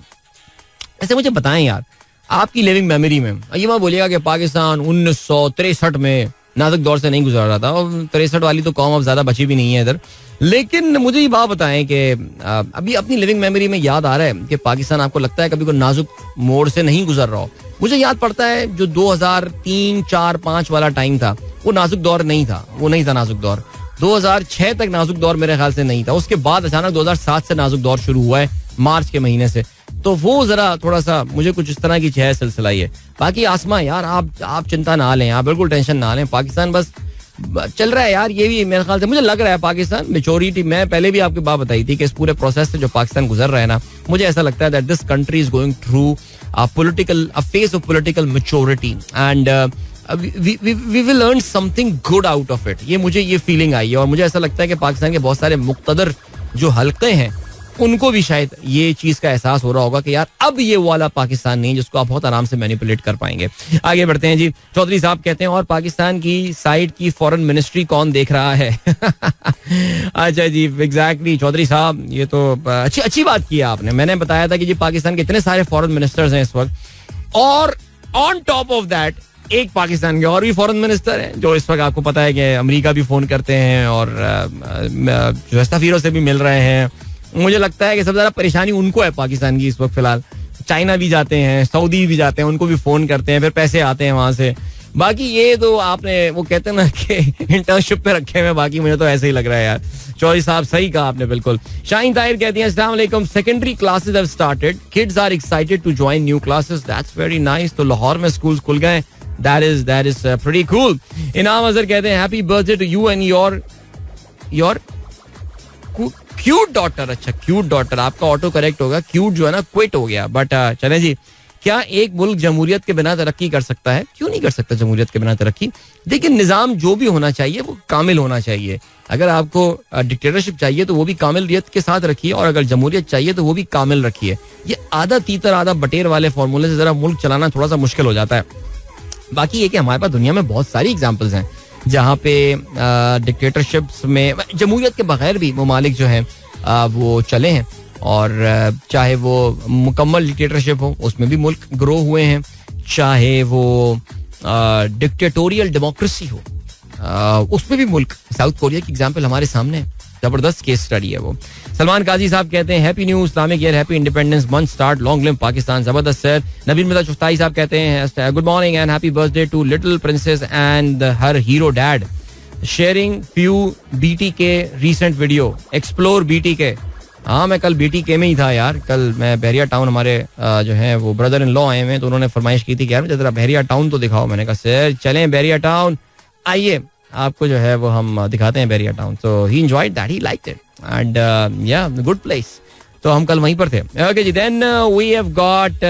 ऐसे मुझे बताएं यार आपकी लिविंग मेमोरी में, ये मत बोलिएगा कि पाकिस्तान 1963 में नाजुक दौर से नहीं गुजरा रहा था, और 63 वाली तो कौम अब ज्यादा बची भी नहीं है इधर. लेकिन मुझे ये बात बताएं कि अभी अपनी लिविंग मेमोरी में याद आ रहा है कि पाकिस्तान आपको लगता है कभी कोई नाजुक मोड़ से नहीं गुजर रहा हो? मुझे याद पड़ता है जो 2003, 4, 5 वाला टाइम था, वो नाजुक दौर नहीं था, वो नहीं था नाजुक दौर. 2006 तक नाजुक दौर मेरे ख्याल से नहीं था. उसके बाद अचानक 2007 से नाजुक दौर शुरू हुआ है, मार्च के महीने से. तो वो जरा थोड़ा सा मुझे कुछ इस तरह की है सिलसिला ही है. बाकी आसमा यार आप चिंता ना लें, आप बिल्कुल टेंशन ना लें, पाकिस्तान बस चल रहा है यार. ये भी मेरे ख्याल से मुझे लग रहा है पाकिस्तान मेच्योरिटी, मैं पहले भी आपकी बात बताई थी कि इस पूरे प्रोसेस से जो पाकिस्तान गुजर रहा है ना, मुझे ऐसा लगता है that this country is going through a phase of political maturity and we will learn something good out of it. ये फीलिंग आई है, और मुझे ऐसा लगता है कि पाकिस्तान के बहुत सारे मुक्तदर जो हल्के हैं उनको भी शायद ये चीज का एहसास हो रहा होगा कि यार अब ये वाला पाकिस्तान नहीं जिसको आप बहुत आराम से मैनिपुलेट कर पाएंगे. आगे बढ़ते हैं जी. चौधरी साहब कहते हैं और पाकिस्तान की साइड की फॉरेन मिनिस्ट्री कौन देख रहा है? अच्छा जी, एग्जैक्टली चौधरी साहब, ये तो अच्छी बात की आपने. मैंने बताया था कि जी पाकिस्तान के इतने सारे फॉरेन मिनिस्टर्स हैं इस वक्त, और ऑन टॉप ऑफ दैट एक पाकिस्तान के और भी फॉरेन मिनिस्टर हैं जो इस वक्त आपको पता है कि अमेरिका भी फोन करते हैं और जो सफीरों से भी मिल रहे हैं, मुझे लगता है कि सबसे ज्यादा परेशानी उनको है पाकिस्तान की इस वक्त फिलहाल. चाइना भी जाते हैं, सऊदी भी जाते हैं, उनको भी फोन करते हैं, फिर पैसे आते हैं वहां से. बाकी ये तो आपने वो कहते हैं ना कि इंटर्नशिप पे रखे हुए, बाकी मुझे तो ऐसे ही लग रहा है यार. चौधरी साहब सही कहा आपने बिल्कुल. शाहीन ताहिर कहती हैं अस्सलाम वालेकुम, secondary classes have started, kids are excited to join new classes, that's very nice. तो लाहौर में स्कूल खुल गए, दैट इज प्रीटी कूल. इनाम अजहर कहते हैं happy birthday to you and your cute daughter. अच्छा क्यूट डॉटर, आपका ऑटो करेक्ट होगा, क्यूट जो है ना क्विट हो गया. बट चले जी, क्या एक मुल्क जमहूरियत के बिना तरक्की कर सकता है? क्यों नहीं कर सकता जमहूरियत के बिना तरक्की. लेकिन निज़ाम जो भी होना चाहिए वो कामिल होना चाहिए. अगर आपको डिक्टेटरशिप चाहिए तो वो भी कामिलियत के साथ रखिए, और अगर जमहूरियत चाहिए तो वो भी कामिल रखिए. ये आधा तीतर आधा बटेर वाले फॉर्मूले से जरा मुल्क चलाना थोड़ा सा मुश्किल हो जाता है. बाकी ये कि हमारे पास दुनिया में बहुत सारी एग्जाम्पल्स हैं जहाँ पे डिक्टेटरशिप्स में जमहूरियत के बगैर भी ममालिक जो हैं वो चले हैं, और चाहे वो मुकम्मल डिक्टेटरशिप हो उसमें भी मुल्क ग्रो हुए हैं, चाहे वो डिक्टेटोरियल डेमोक्रेसी हो उसमें भी मुल्क. साउथ कोरिया की एग्जांपल हमारे सामने है, जबरदस्त केस स्टडी है वो. सलमान काजी साहब कहते हैं happy new Islamic year, happy independence month start, long live Pakistan, जबरदस्त सर. नबील मिर्जा चुफ्ताई साहब कहते हैं good morning and happy birthday to little princess and her hero dad, sharing few BTK recent video, explore BTK. हाँ मैं कल BTK में ही था यार. कल मैं बहरिया टाउन, हमारे जो है वो ब्रदर इन लॉ आए हुए, तो उन्होंने फरमाइश की थी कि यार मुझे जरा बहरिया टाउन तो दिखाओ. मैंने कहा सर चलें बहरिया टाउन, आइए आपको जो है वो हम दिखाते हैं बहरिया टाउन. तो he enjoyed that, he liked it and yeah good place. तो हम कल वहीं पर थे. ओके जी, then we have got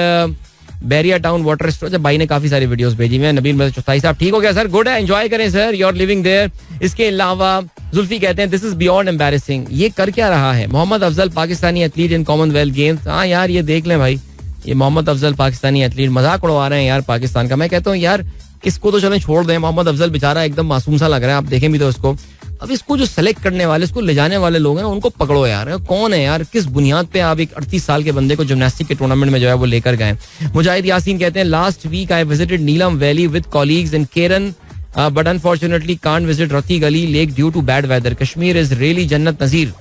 Bahria Town water store. भाई ने काफी सारी वीडियोस भेजी हुई हैं. नबील मिर्जा चौथाई साहब ठीक हो गया सर, गुड है, एंजॉय करें sir, you are living there. इसके अलावा जुल्फी कहते हैं दिस इज बियॉन्ड एम्बैरेसिंग, ये कर क्या रहा है. Mohammad Afzal Pakistani athlete in Commonwealth Games. हाँ यार ये देख लें भाई, ये मोहम्मद अफजल पाकिस्तानी एथलीट, मजाक उड़वा रहे हैं यार पाकिस्तान का. मैं कहता हूँ यार इसको तो चलें छोड़ दें. मोहम्मद अफजल बेचारा एकदम मासूम सा लग रहा है, आप देखें भी तो इसको. अब इसको जो सेलेक्ट करने वाले, इसको ले जाने वाले लोग हैं ना, उनको पकड़ो यार. कौन है यार, किस बुनियाद पे आप एक 38 साल के बंदे को जिम्नास्टिक के टूर्नामेंट में जो है वो लेकर गए. मुजाहिद यासीन कहते हैं last week I visited Neelum Valley with colleagues in Keran but unfortunately can't visit Ratti Gali Lake due to bad weather. Kashmir is really जन्नत नजीर.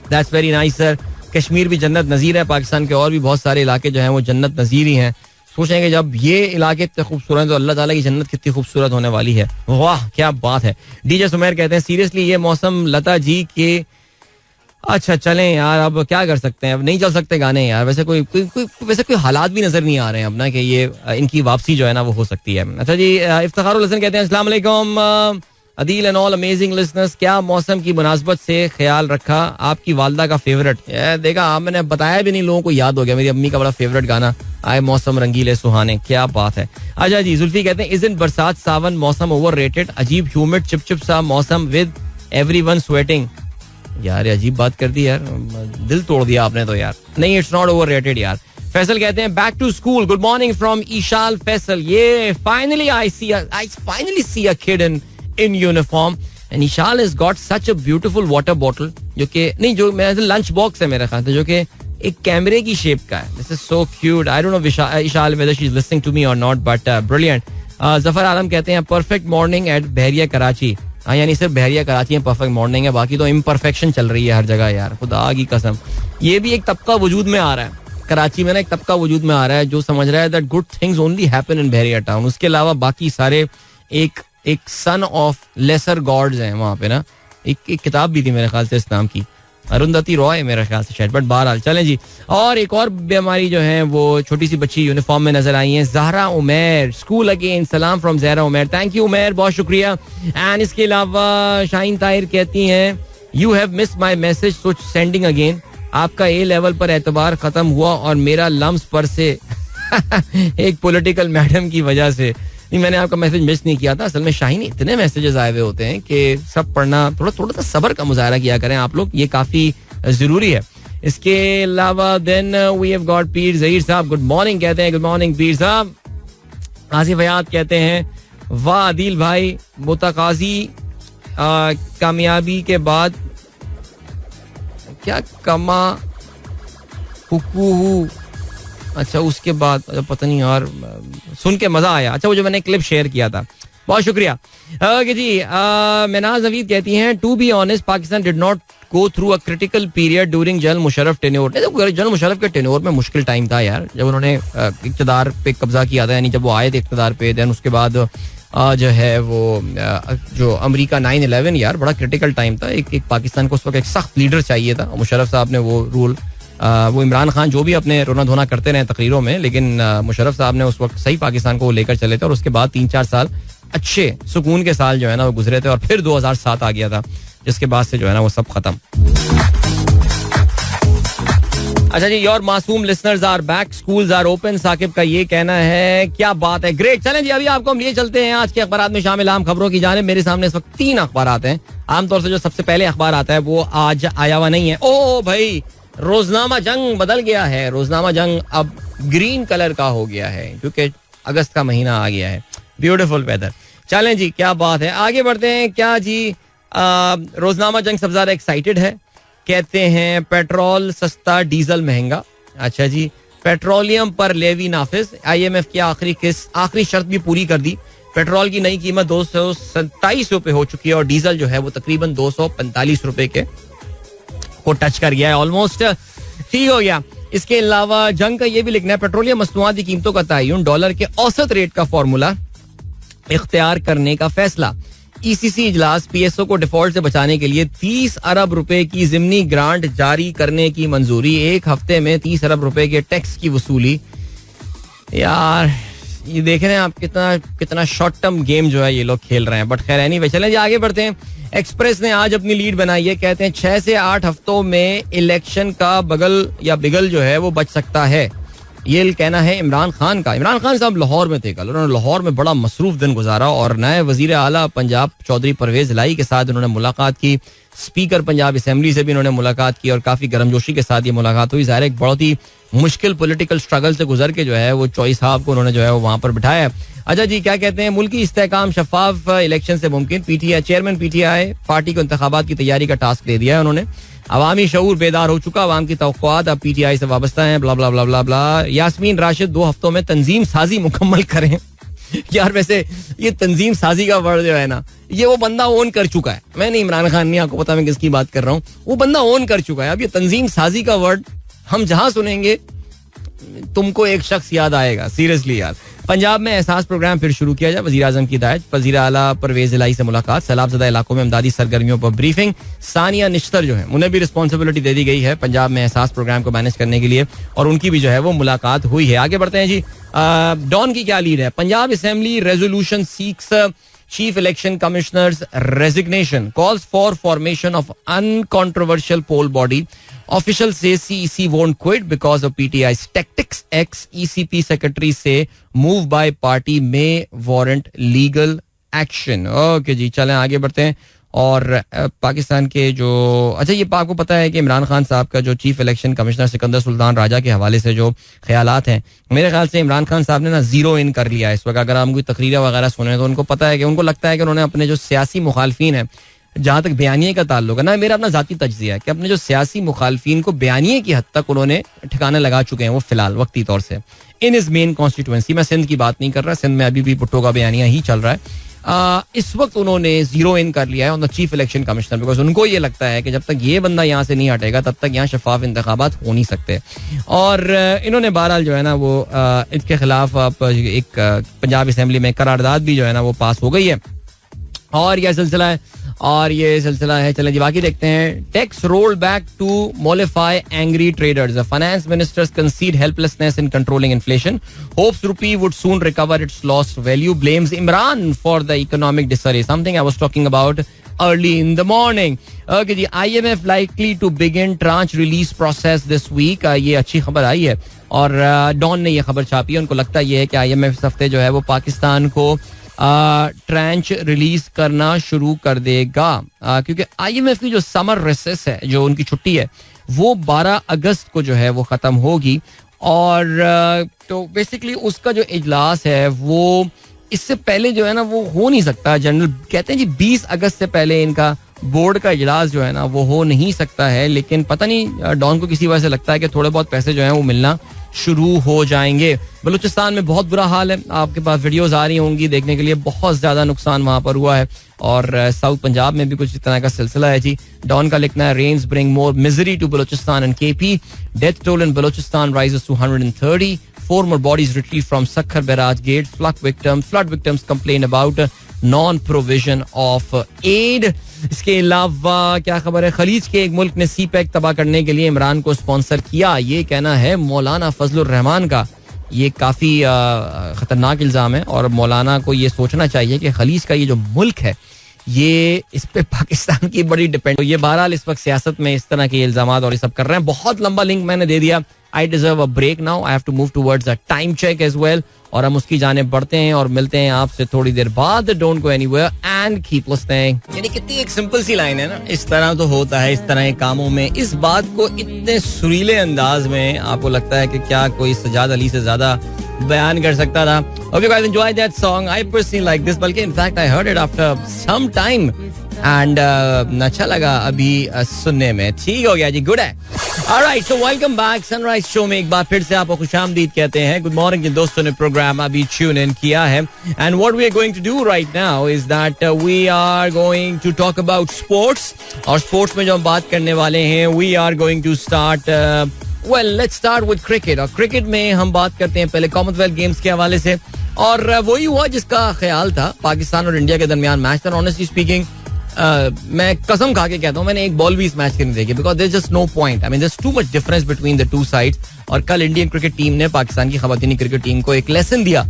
That's very nice sir. Kashmir भी जन्नत नजीर है. पाकिस्तान के और भी बहुत सारे इलाके जो हैं वो जन्नत नजीर ही हैं. सोचेंगे जब ये इलाके इतने खूबसूरत हैं तो अल्लाह ताला की जन्नत कितनी खूबसूरत होने वाली है. वाह क्या बात है. डीजे सुमेर कहते हैं सीरियसली ये मौसम लता जी के. अच्छा चलें यार, अब क्या कर सकते हैं, अब नहीं चल सकते गाने यार. वैसे कोई हालात भी नजर नहीं आ रहे हैं अब ना कि ये इनकी वापसी जो है ना वो हो सकती है. अच्छा जी, इफ्तिखारुल हसन कहते हैं अस्सलाम वालेकुम Adeel and all amazing listeners, क्या मौसम की मुनासबत से ख्याल रखा आपकी वालदा का फेवरेट. देखा मैंने बताया भी नहीं, लोगों को याद हो गया. मेरी अम्मी का बड़ा फेवरेट गाना आए मौसम रंगीले सुहाने, क्या बात है. अच्छा जी, जुल्फी कहते हैं इज़ बरसात सावन मौसम ओवररेटेड, अजीब ह्यूमिड चिपचिप सा मौसम विद एवरीवन स्वेटिंग. यार अजीब बात कर दी यार, दिल तोड़ दिया आपने तो यार. नहीं इट्स नॉट ओवररेटेड यार. फैसल कहते हैं back to school, good morning from Ishal Faisal. ये finally I finally see a kid in uniform and Ishal has got such a beautiful water bottle जो कि नहीं, जो मेरा लंच बॉक्स है मेरे ख्याल से, जो कि एक कैमरे की शेप का है. This is so cute. I don't know Ishal whether she's listening to me or not, but brilliant. Zafar Alam कहते हैं परफेक्ट मॉर्निंग एट बहरिया कराची. हाँ यानी सिर्फ बहरिया कराची में परफेक्ट मॉर्निंग है, बाकी तो इम्परफेक्शन चल रही है हर जगह यार, खुदा की कसम. ये भी एक तबका वजूद में आ रहा है कराची में ना, एक तबका वजूद में आ रहा है जो समझ रहा है that good things only happen in Bahria town. उसके अलावा बाकी सारे एक सन ऑफ लेसर गॉड्स हैं वहाँ पे ना. एक किताब भी थी मेरे ख्याल से इस नाम की, अरुंधति रॉय मेरे ख्याल से शायद, बट बहरहाल चलें जी. और एक और हमारी जो है वो छोटी सी बच्ची यूनिफॉर्म में नजर आई है, जहरा उमैर. स्कूल अगेन, सलाम from Zahra Umair. Thank you Umair, बहुत शुक्रिया. एंड इसके अलावा शाहीन ताहिर कहती हैं you have missed my message so sending again. आपका ए लेवल पर एतबार खत्म हुआ और मेरा लम्स पर से एक पॉलिटिकल मैडम की वजह से. नहीं मैंने आपका मैसेज मिस नहीं किया था. असल में शाहीन इतने मैसेजेस आए हुए होते हैं कि सब पढ़ना, थोड़ा सा सब्र का मुजाहरा किया करें आप लोग, ये काफी जरूरी है. इसके अलावा देन वी हैव गॉट पीर जहीर साहब, गुड मॉर्निंग कहते हैं. गुड मॉर्निंग पीर साहब. आसिफ हयात कहते हैं वाह आदिल भाई, मुतकाजी कामयाबी के बाद क्या कमा हुकू. अच्छा उसके बाद पता नहीं यार, सुन के मजा आया. अच्छा वो जो मैंने क्लिप शेयर किया था, बहुत शुक्रिया. ओके जी. मेनाज नवीद कहती हैं to be honest Pakistan did not go through a critical period during general Musharraf tenure. General Musharraf के टेन्योर में मुश्किल टाइम था यार, जब उन्होंने इक़्तिदार पे कब्जा किया था, यानी जब वो आए थे इक़्तिदार पे. देन उसके बाद जो है वो जो अमेरिका 9/11 यार बड़ा क्रिटिकल टाइम था. एक पाकिस्तान को उस वक्त एक सख्त लीडर चाहिए था. मुशर्रफ साहब ने वो रूल, वो इमरान खान जो भी अपने रोना धोना करते रहे तकरीरों में, लेकिन मुशर्रफ साहब ने उस वक्त सही पाकिस्तान को लेकर चले थे. और उसके बाद 3-4 साल अच्छे सुकून के साल जो है ना वो गुजरे थे. और फिर 2007 आ गया था, जिसके बाद से जो है ना वो सब खत्म. अच्छा जी, योर मासूम listeners are back, schools are open. Saqib का ये कहना है. क्या बात है, ग्रेट. चलें जी, अभी आपको हम लिए चलते हैं आज के अखबारात में शामिल आम खबरों की जानिब. मेरे सामने इस वक्त 3 अखबारात हैं. आमतौर से जो सबसे पहले अखबार आता है वो आज आया हुआ नहीं है. ओ भाई, रोजनामा जंग बदल गया है. रोजनामा जंग अब ग्रीन कलर का हो गया है क्योंकि अगस्त का महीना आ गया है. Beautiful weather. चलें जी, क्या बात है, आगे बढ़ते हैं. क्या जी, रोजनामा जंग सबसे ज्यादा एक्साइटेड है. कहते हैं पेट्रोल सस्ता, डीजल महंगा. अच्छा जी, पेट्रोलियम पर लेवी नाफिज. IMF की आखिरी शर्त भी पूरी कर दी. पेट्रोल की नई कीमत 227 रुपए हो चुकी है और डीजल जो है वो तकरीबन 245 रुपए के को टच कर गया है. ऑलमोस्ट ठीक हो गया. इसके अलावा जंग का ये भी लिखना है, पेट्रोलियम मसनूआत की कीमतों का तयन, डॉलर के औसत रेट का फॉर्मूला इख्तियार करने का फैसला. ECC इजलास, PSO को डिफॉल्ट से बचाने के लिए 30 अरब रुपए की जिमनी ग्रांट जारी करने की मंजूरी. एक हफ्ते में 30 अरब रुपए के टैक्स की वसूली. यार ये देख रहे हैं आप कितना शॉर्ट टर्म गेम जो है ये लोग खेल रहे हैं. बट खैर एनीवे, चलें जी आगे बढ़ते हैं. एक्सप्रेस ने आज अपनी लीड बनाई है. कहते हैं 6 से 8 हफ्तों में इलेक्शन का बगल या बिगल जो है वो बच सकता है. ये कहना है इमरान खान का. इमरान खान साहब लाहौर में थे कल. उन्होंने लाहौर में बड़ा मसरूफ दिन गुजारा और नए वजीर आला पंजाब चौधरी परवेज इलाही के साथ उन्होंने मुलाकात की. स्पीकर पंजाब असेंबली से भी उन्होंने मुलाकात की और काफी गर्मजोशी के साथ ये मुलाकात हुई. ज़ाहिर एक बहुत ही मुश्किल पॉलिटिकल स्ट्रगल से गुजर के जो है वो चॉइस साहब को उन्होंने जो है वो वहां पर बिठाया. अच्छा जी, क्या कहते हैं, मुल्की इस्तेहकाम शफाफ इलेक्शन से मुमकिन. PTI चेयरमैन PTI पार्टी को इंतखाबात की तैयारी का टास्क दे दिया है उन्होंने. अवामी शऊर बेदार हो चुका, अवाम की तवक्कुआत अब PTI से वाबस्ता है. ब्ला ब्ला ब्ला ब्ला ब्ला. यास्मीन राशिद 2 हफ्तों में तंजीम साजी मुकम्मल करें. यार वैसे ये तंजीम साजी का वर्ड जो है ना, ये वो बंदा ओन कर चुका है. मैं नहीं, इमरान खान नहीं, आपको पता मैं किसकी बात कर रहा हूँ. वो बंदा ओन कर चुका है. अब ये तंजीम साजी का वर्ड हम जहां सुनेंगे तुमको एक शख्स याद आएगा. सीरियसली यार. पंजाब में एहसास प्रोग्राम फिर शुरू किया जाए. वजीर आजम की हिदायत. वजीर आला परवेज इलाही से मुलाकात. सैलाबज़दा इलाकों में इमदादी सरगर्मियों पर ब्रीफिंग. सानिया निश्तर जो है उन्हें भी रिस्पॉन्सिबिलिटी दे दी गई है पंजाब में एहसास प्रोग्राम को मैनेज करने के लिए और उनकी भी जो है वो मुलाकात हुई है. आगे बढ़ते हैं जी. डॉन की क्या लीड है. Punjab assembly resolution seeks chief election commissioner's resignation, calls for formation of uncontroversial poll body. Official says CEC won't quit because of PTI's tactics. Ex-ECP secretary say move by party may warrant legal action. Okay जी, चलें आगे बढ़ते हैं. और पाकिस्तान के जो, अच्छा ये आपको पता है कि इमरान खान साहब का जो chief election commissioner Sikandar Sultan Raja के हवाले से जो ख्यालात हैं, मेरे ख्याल से इमरान खान साहब ने ना जीरो इन कर लिया है इस वक्त. अगर हम कोई तकरीरें वगैरह सुने तो उनको पता है कि उनको लगता है कि उन्होंने अपने जो सियासी मुखालफीन है, जहां तक बयानिए का ताल्लुक है ना, मेरा अपना जाती तज्जिया है कि अपने जो सियासी मुखालफीन को बयानिए की हद तक उन्होंने ठिकाने लगा चुके हैं वो फिलहाल वक्ती तौर से इन इज मेन कॉन्स्टिट्यूएंसी. मैं सिंध की बात नहीं कर रहा, सिंध में अभी भी भुट्टो का बयानिया ही चल रहा है. इस वक्त उन्होंने जीरो इन कर लिया है on the chief election commissioner because उनको ये लगता है कि जब तक ये बंदा यहाँ से नहीं हटेगा तब तक यहाँ शफाफ इंतखाबात हो नहीं सकते. और इन्होंने बहरहाल जो है ना वो इसके खिलाफ एक पंजाब असेंबली में करारदाद भी जो है ना वो पास हो गई है और यह सिलसिला है. चलें जी बाकी देखते हैं. Tax roll back to mollify angry traders. Finance ministers concede helplessness in controlling inflation. Hopes rupee would soon recover its lost value. Blames Imran for the economic disarray. Something I was talking about early in the morning. Okay जी, IMF likely to begin tranche release process this week. ये अच्छी खबर आई है और don ने ये खबर छापी है. उनको लगता ये है कि IMF इस हफ्ते जो है वो पाकिस्तान को ट्रांच रिलीज करना शुरू कर देगा क्योंकि IMF की जो समर रिसेस है, जो उनकी छुट्टी है, वो 12 अगस्त को जो है वो खत्म होगी और तो बेसिकली उसका जो इजलास है वो इससे पहले जो है ना वो हो नहीं सकता. जनरल कहते हैं जी 20 अगस्त से पहले इनका बोर्ड का इजलास जो है ना वो हो नहीं सकता है, लेकिन पता नहीं डॉन को किसी वजह से लगता है कि थोड़े बहुत पैसे जो हैं वो मिलना शुरू हो जाएंगे. बलूचिस्तान में बहुत बुरा हाल है, आपके पास वीडियोस आ रही होंगी देखने के लिए, बहुत ज्यादा नुकसान वहां पर हुआ है. और साउथ पंजाब में भी कुछ इस तरह का सिलसिला है जी. डॉन का लिखना है rains bring more misery to Balochistan and KP. Death toll in Balochistan rises to 130. 4 more bodies retrieved from Sakhar barrage gate. Flood victims complain about non-provision of aid. इसके अलावा क्या खबर है, खलीज के एक मुल्क ने सी पैक तबाह करने के लिए इमरान को स्पॉन्सर किया, ये कहना है मौलाना फजलुर रहमान का. ये काफी खतरनाक इल्जाम है और मौलाना को ये सोचना चाहिए कि खलीज का ये जो मुल्क है ये इस पे पाकिस्तान की बड़ी डिपेंड. ये बहरहाल इस वक्त सियासत में इस तरह के इल्जाम और ये सब कर रहे हैं. बहुत लंबा लिंक मैंने दे दिया. I deserve a break now. I have to move towards a time check as well. और हम उसकी जाने बढ़ते हैं और मिलते हैं आपसे थोड़ी देर बाद. Don't go anywhere and keep listening. यानी कितनी एक सिंपल सी लाइन है ना, इस तरह तो होता है इस तरह के कामों में. इस बात को इतने सुरीले अंदाज में आपको लगता है कि क्या कोई सजाद अली से ज्यादा बयान कर सकता था. Hope you guys enjoyed that song. I personally like this. बल्कि in fact I heard it after some time and अच्छा लगा अभी सुनने में. ठीक हो गया जी, गुड है. Alright, so welcome back. Sunrise Show में एक बार फिर से आपको खुशामदीद कहते हैं. गुड मॉर्निंग जिन दोस्तों ने प्रोग्राम अभी ट्यून इन किया है. And what we are going to do right now is that we are going to talk about sports. और sports में जो हम बात करने वाले हैं, we are going to start well, let's start with cricket. और cricket में हम बात करते हैं पहले कॉमनवेल्थ गेम्स के हवाले से. और वही हुआ जिसका ख्याल था, पाकिस्तान और इंडिया के दरमियान मैच था. ऑनेस्टली स्पीकिंग मैं कसम खा के कहता हूँ मैंने एक बॉल भी इस मैच के नहीं देखी, because there is just no point. I mean there is too much difference between the two sides. और कल इंडियन क्रिकेट टीम ने पाकिस्तान की खवातीनी क्रिकेट टीम को एक लेसन दिया.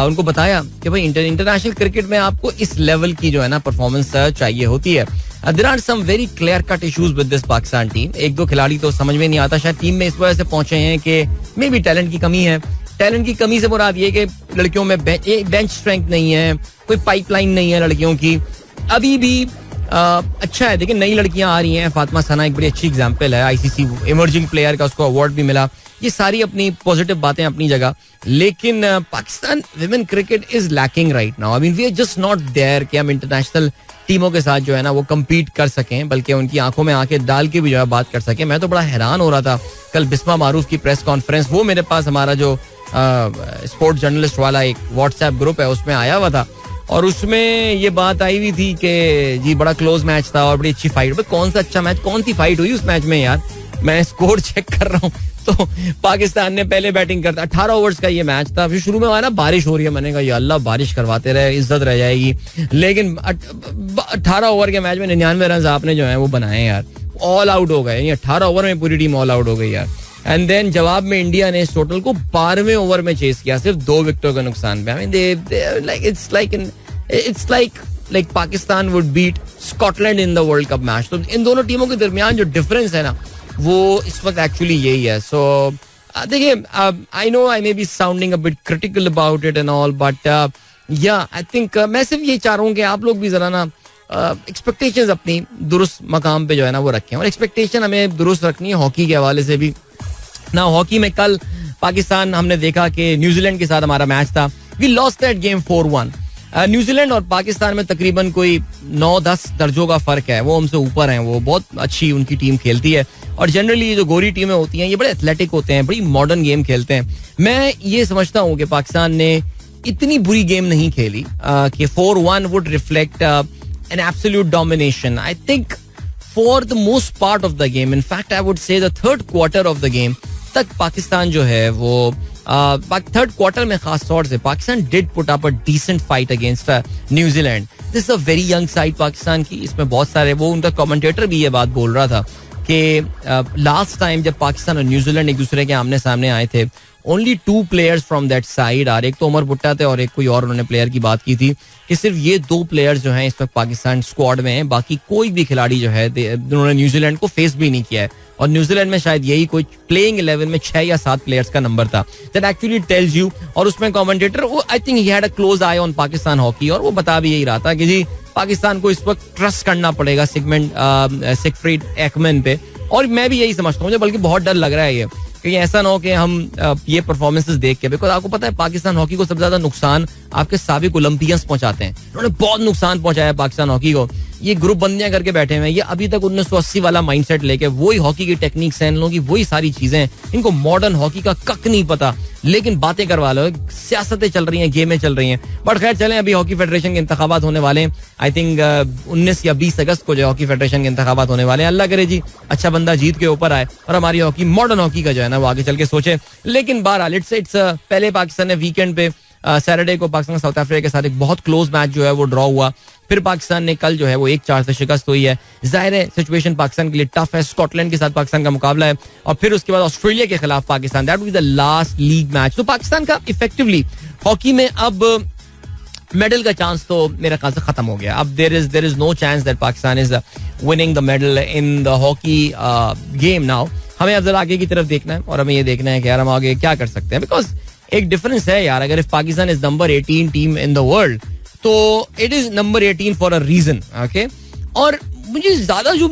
उनको बताया कि भाई इंटरनेशनल क्रिकेट में आपको इस लेवल की जो है ना परफॉर्मेंस चाहिए होती है. There are some very clear cut issues with this Pakistan team. एक दो खिलाड़ी तो समझ में नहीं आता, शायद टीम में इस वजह से पहुंचे हैं कि मे बी टैलेंट की कमी है. टैलेंट की कमी से मुराद ये कि लड़कियों में बेंच स्ट्रेंथ नहीं है, कोई पाइपलाइन नहीं है लड़कियों की अभी भी. अच्छा है, देखिए नई लड़कियां आ रही हैं. फातिमा सना एक बड़ी अच्छी एग्जांपल है, आईसीसी इमर्जिंग प्लेयर का उसको अवार्ड भी मिला. ये सारी अपनी पॉजिटिव बातें अपनी जगह, लेकिन Pakistan women cricket is lacking right now. I mean we are just not there कि हम इंटरनेशनल टीमों के साथ जो है ना वो कम्पीट कर सकें, बल्कि उनकी आंखों में आंखें डाल के भी जो है बात कर सकें. मैं तो बड़ा हैरान हो रहा था कल बिस्मा मारूफ की प्रेस कॉन्फ्रेंस, वो मेरे पास हमारा जो स्पोर्ट्स जर्नलिस्ट वाला एक व्हाट्सएप ग्रुप है उसमें आया हुआ था, और उसमें ये बात आई हुई थी कि जी बड़ा क्लोज मैच था और बड़ी अच्छी फाइट. कौन सा अच्छा मैच, कौन सी फाइट हुई उस मैच में यार? मैं स्कोर चेक कर रहा हूँ तो पाकिस्तान ने पहले बैटिंग करता, 18 ओवर्स का ये मैच था. फिर शुरू में आया ना बारिश हो रही है, मैंने कहा या अल्लाह बारिश करवाते रहे, इज्जत रह जाएगी. लेकिन 18 ओवर के मैच में 99 रन आपने जो है वो बनाए यार, ऑल आउट हो गए. 18 ओवर में पूरी टीम ऑल आउट हो गई यार. एंड देन जवाब में इंडिया ने इस टोटल को 12वें ओवर में चेस किया, सिर्फ 2 विकेटों के नुकसान पे. I mean it's like Pakistan would beat Scotland in the World Cup match. तो इन दोनों टीमों के दरमियान जो डिफरेंस है ना वो इस वक्त एक्चुअली यही है. सो देखिए, I know I may be sounding a bit critical about it and all, but yeah, I think मैं सिर्फ ये चाह रहा हूँ कि आप लोग भी जरा ना एक्सपेक्टेशंस अपनी दुरुस्त मकाम पे जो है ना वो रखें. और एक्सपेक्टेशन हमें दुरुस्त रखनी है हॉकी के हवाले से भी ना. हॉकी में कल पाकिस्तान, हमने देखा कि न्यूजीलैंड के साथ हमारा मैच था. We lost that game 4-1. New Zealand और पाकिस्तान में तकरीबन कोई 9-10 दर्जों का फर्क है, वो हमसे ऊपर हैं. वो बहुत अच्छी उनकी टीम खेलती है और जनरली ये जो गोरी टीमें होती हैं ये बड़े एथलेटिक होते हैं, बड़ी मॉडर्न गेम खेलते हैं. मैं ये समझता हूँ कि पाकिस्तान ने इतनी बुरी गेम नहीं खेली कि 4-1 would reflect an absolute domination. I think for the most part of the game, in fact I would say the third quarter of the game तक पाकिस्तान जो है वो थर्ड क्वार्टर में खास तौर से Pakistan did put up a decent fight against New Zealand. This is a very young side Pakistan की. इसमें बहुत सारे, वो उनका कमेंटेटर भी ये बात बोल रहा था कि लास्ट टाइम जब पाकिस्तान और न्यूजीलैंड एक दूसरे के आमने सामने आए थे, only 2 players from that side are, एक तो उमर भुट्टा थे और एक कोई और उन्होंने प्लेयर की बात की थी कि सिर्फ ये 2 प्लेयर्स जो हैं इस वक्त पाकिस्तान स्क्वाड में हैं. बाकी कोई भी खिलाड़ी जो है उन्होंने न्यूजीलैंड को फेस भी नहीं किया है. और न्यूजीलैंड में शायद यही कोई प्लेइंग 11 में 6 या 7 प्लेयर्स का नंबर था. That actually tells you. और उसमें commentator, I think he had a close I on Pakistan hockey, और वो बता भी यही रहा था कि जी पाकिस्तान को इस वक्त ट्रस्ट करना पड़ेगा सिगफ्रीड एक्मन पे. और मैं भी यही समझता हूँ, मुझे बल्कि बहुत डर लग रहा है ये कि ऐसा ना हो कि हम ये परफॉर्मेंसेस देख के, बिकॉज आपको पता है पाकिस्तान हॉकी को सबसे ज्यादा नुकसान आपके साबिक ओलंपियंस पहुंचाते हैं. उन्होंने बहुत नुकसान पहुंचाया पाकिस्तान हॉकी को. ये ग्रुप बंदियां करके बैठे हुए हैं, ये अभी तक 1980 वाला माइंडसेट लेके वही हॉकी की टेक्निक्स हैं इन लोगों की, वही सारी चीजें हैं, इनको मॉडर्न हॉकी का कक नहीं पता, लेकिन बातें करवा लो, सियासतें चल रही हैं, गेमें चल रही हैं. बट खैर चलें, अभी हॉकी फेडरेशन के इंतखाबात होने वाले हैं. आई थिंक 19 या 20 अगस्त को जो हॉकी फेडरेशन के इंतखाबात होने वाले हैं. अल्लाह करे जी अच्छा बंदा जीत के ऊपर आए और हमारी हॉकी, मॉडर्न हॉकी का जो है ना वो आगे चल के सोचे. लेकिन बहरहाल इट्स पहले पाकिस्तान ने वीकेंड पे सैटरडे को पाकिस्तान साउथ अफ्रीका के साथ एक बहुत क्लोज मैच जो है वो ड्रॉ हुआ. फिर पाकिस्तान ने कल जो है वो 1-4 से शिकस्त हुई है. जाहिर है सिचुएशन पाकिस्तान के लिए टफ है. स्कॉटलैंड के साथ पाकिस्तान का मुकाबला है और फिर उसके बाद ऑस्ट्रेलिया के खिलाफ Pakistan. That will be the last league match. तो पाकिस्तान का इफेक्टिवली हॉकी में अब मेडल का चांस तो मेरे ख्याल से खत्म हो गया. अब there is no chance that Pakistan is winning the medal in the hockey game now. हमें अब जरा आगे की तरफ देखना है और हमें ये देखना है कि यार हम आगे क्या कर सकते हैं. बिकॉज एक डिफरेंस है यार, अगर if Pakistan is number 18 team in the world तो it is number 18 for a reason. Okay, और मुझे ज्यादा जो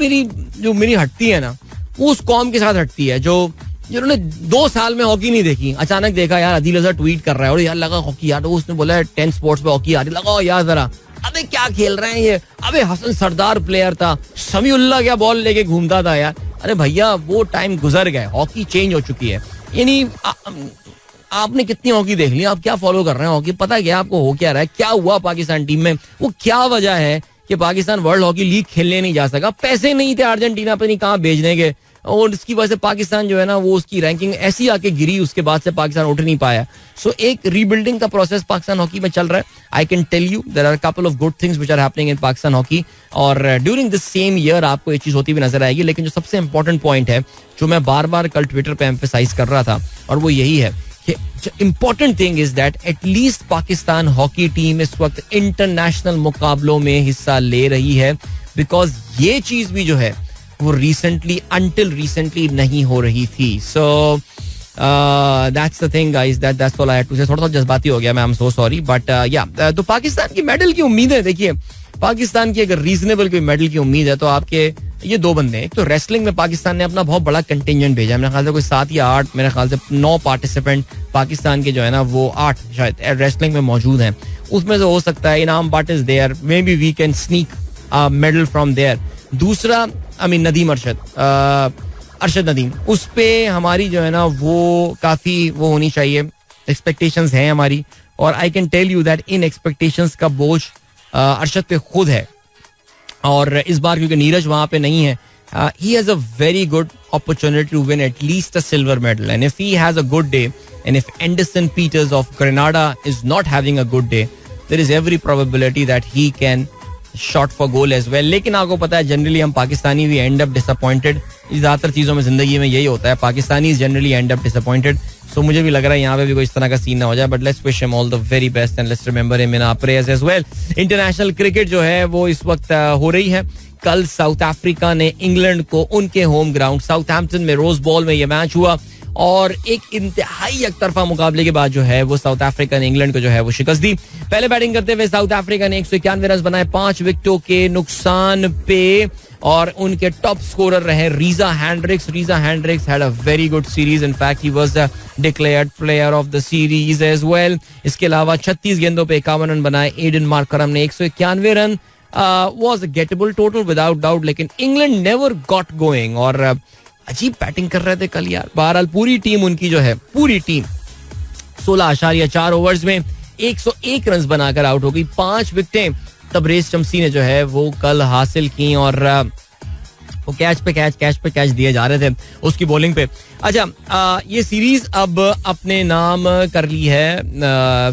मेरी हटती है ना वो उस कौम के साथ हटती है जो जिन्होंने 2 साल में हॉकी नहीं देखी. अचानक देखा यार अदील अजहर ट्वीट कर रहा है और यार लगा हॉकी यार, उसने बोला है 10 स्पोर्ट्स पे हॉकी आ रही, लगाओ यार जरा, अबे क्या खेल रहे हैं ये, अबे हसन सरदार प्लेयर था, समीउल्लाह क्या बॉल लेके घूमता था यार. अरे भैया वो टाइम गुजर गए, हॉकी चेंज हो चुकी है. यानी आपने कितनी हॉकी देख ली, आप क्या फॉलो कर रहे हैं हॉकी, पता क्या आपको हो क्या रहा है, क्या हुआ पाकिस्तान टीम में, वो क्या वजह है कि पाकिस्तान वर्ल्ड हॉकी लीग खेलने नहीं जा सका. पैसे नहीं थे अर्जेंटीना पे नहीं कहाँ भेजने के, और इसकी वजह से पाकिस्तान जो है ना वो उसकी रैंकिंग ऐसी आके गिरी, उसके बाद से पाकिस्तान उठ नहीं पाया. सो एक रीबिल्डिंग का प्रोसेस पाकिस्तान हॉकी में चल रहा है. I can tell you there are couple of good things which are happening in Pakistan hockey और ड्यूरिंग दिस सेम ईयर आपको ये चीज होती हुई नजर आएगी. लेकिन जो सबसे इंपॉर्टेंट पॉइंट है जो मैं बार बार कल ट्विटर पे एम्फेसाइज कर रहा था और वो यही है कि important thing is that at least Pakistan hockey team इस वक्त इंटरनेशनल मुकाबलों में हिस्सा ले रही है. बिकॉज ये चीज भी जो है वो अनटिल रिसेंटली नहीं हो रही थी. So that's the thing guys, that's all I had to say. थोड़ा सा जज्बाती हो गया मैं, I am so sorry. But या तो पाकिस्तान की मेडल की उम्मीद है. देखिए पाकिस्तान की अगर रीजनेबल कोई मेडल की उम्मीद है तो आपके ये 2 बंदे हैं. एक तो रेसलिंग में पाकिस्तान ने अपना बहुत बड़ा कंटिजेंट भेजा है. मेरे ख्याल से कोई 7 या 8, मेरे ख्याल से 9 पार्टिसिपेंट पाकिस्तान के जो है ना वो 8 शायद रेसलिंग में मौजूद हैं. उसमें से हो सकता है Inam but is there, maybe we can sneak medal from there. दूसरा नदीम अरशद नदीम, उस पे हमारी जो है ना वो काफी वो होनी चाहिए, एक्सपेक्टेशंस हैं हमारी. और I can tell you that इन एक्सपेक्टेशंस का बोझ अरशद पे खुद है. और इस बार क्योंकि नीरज वहां पे नहीं है, he has a very good opportunity to win at least a silver medal. And if he has a good day, and if Anderson Peters of Grenada is not having a good day, there is every probability that he can shot for goal as well. लेकिन आपको पता है generally हम पाकिस्तानी भी end up disappointed. ज्यादातर चीजों में जिंदगी में यही होता है, Pakistani generally end up disappointed. So मुझे भी लग रहा है यहाँ पे भी कोई इस तरह का सीन ना हो जाए. But let's wish him all the very best and let's remember him in our prayers as well. International cricket जो है वो इस वक्त हो रही है. कल साउथ अफ्रीका ने इंग्लैंड को उनके होम ग्राउंड साउथहैम्पटन में रोज बॉल में ये मैच हुआ और एक इंतहाई एकतरफा मुकाबले के बाद जो है वो साउथ अफ्रीका ने इंग्लैंड को जो है वो शिकस्त दी. पहले बैटिंग करते हुए साउथ अफ्रीका ने 191 रन बनाए 5 विकेटों के नुकसान पे और उनके टॉप स्कोरर रहे Reeza Hendricks. Reeza Hendricks had a very good series. In fact he was the declared player of the series as well. इसके अलावा 36 गेंदों पे 51 रन बनाए. एडन मार्करम ने 191 run was a gettable total without doubt. लेकिन England never got going और अजीब batting कर रहे थे कल यार. बहरहाल पूरी टीम उनकी जो है पूरी टीम 16.4 ओवर्स में 101 रन बनाकर आउट हो गई. 5 विकेटें तबरेज शमसी ने जो है वो कल हासिल की और वो कैच पे कैच दिए जा रहे थे उसकी बॉलिंग पे. अच्छा ये सीरीज अब अपने नाम कर ली है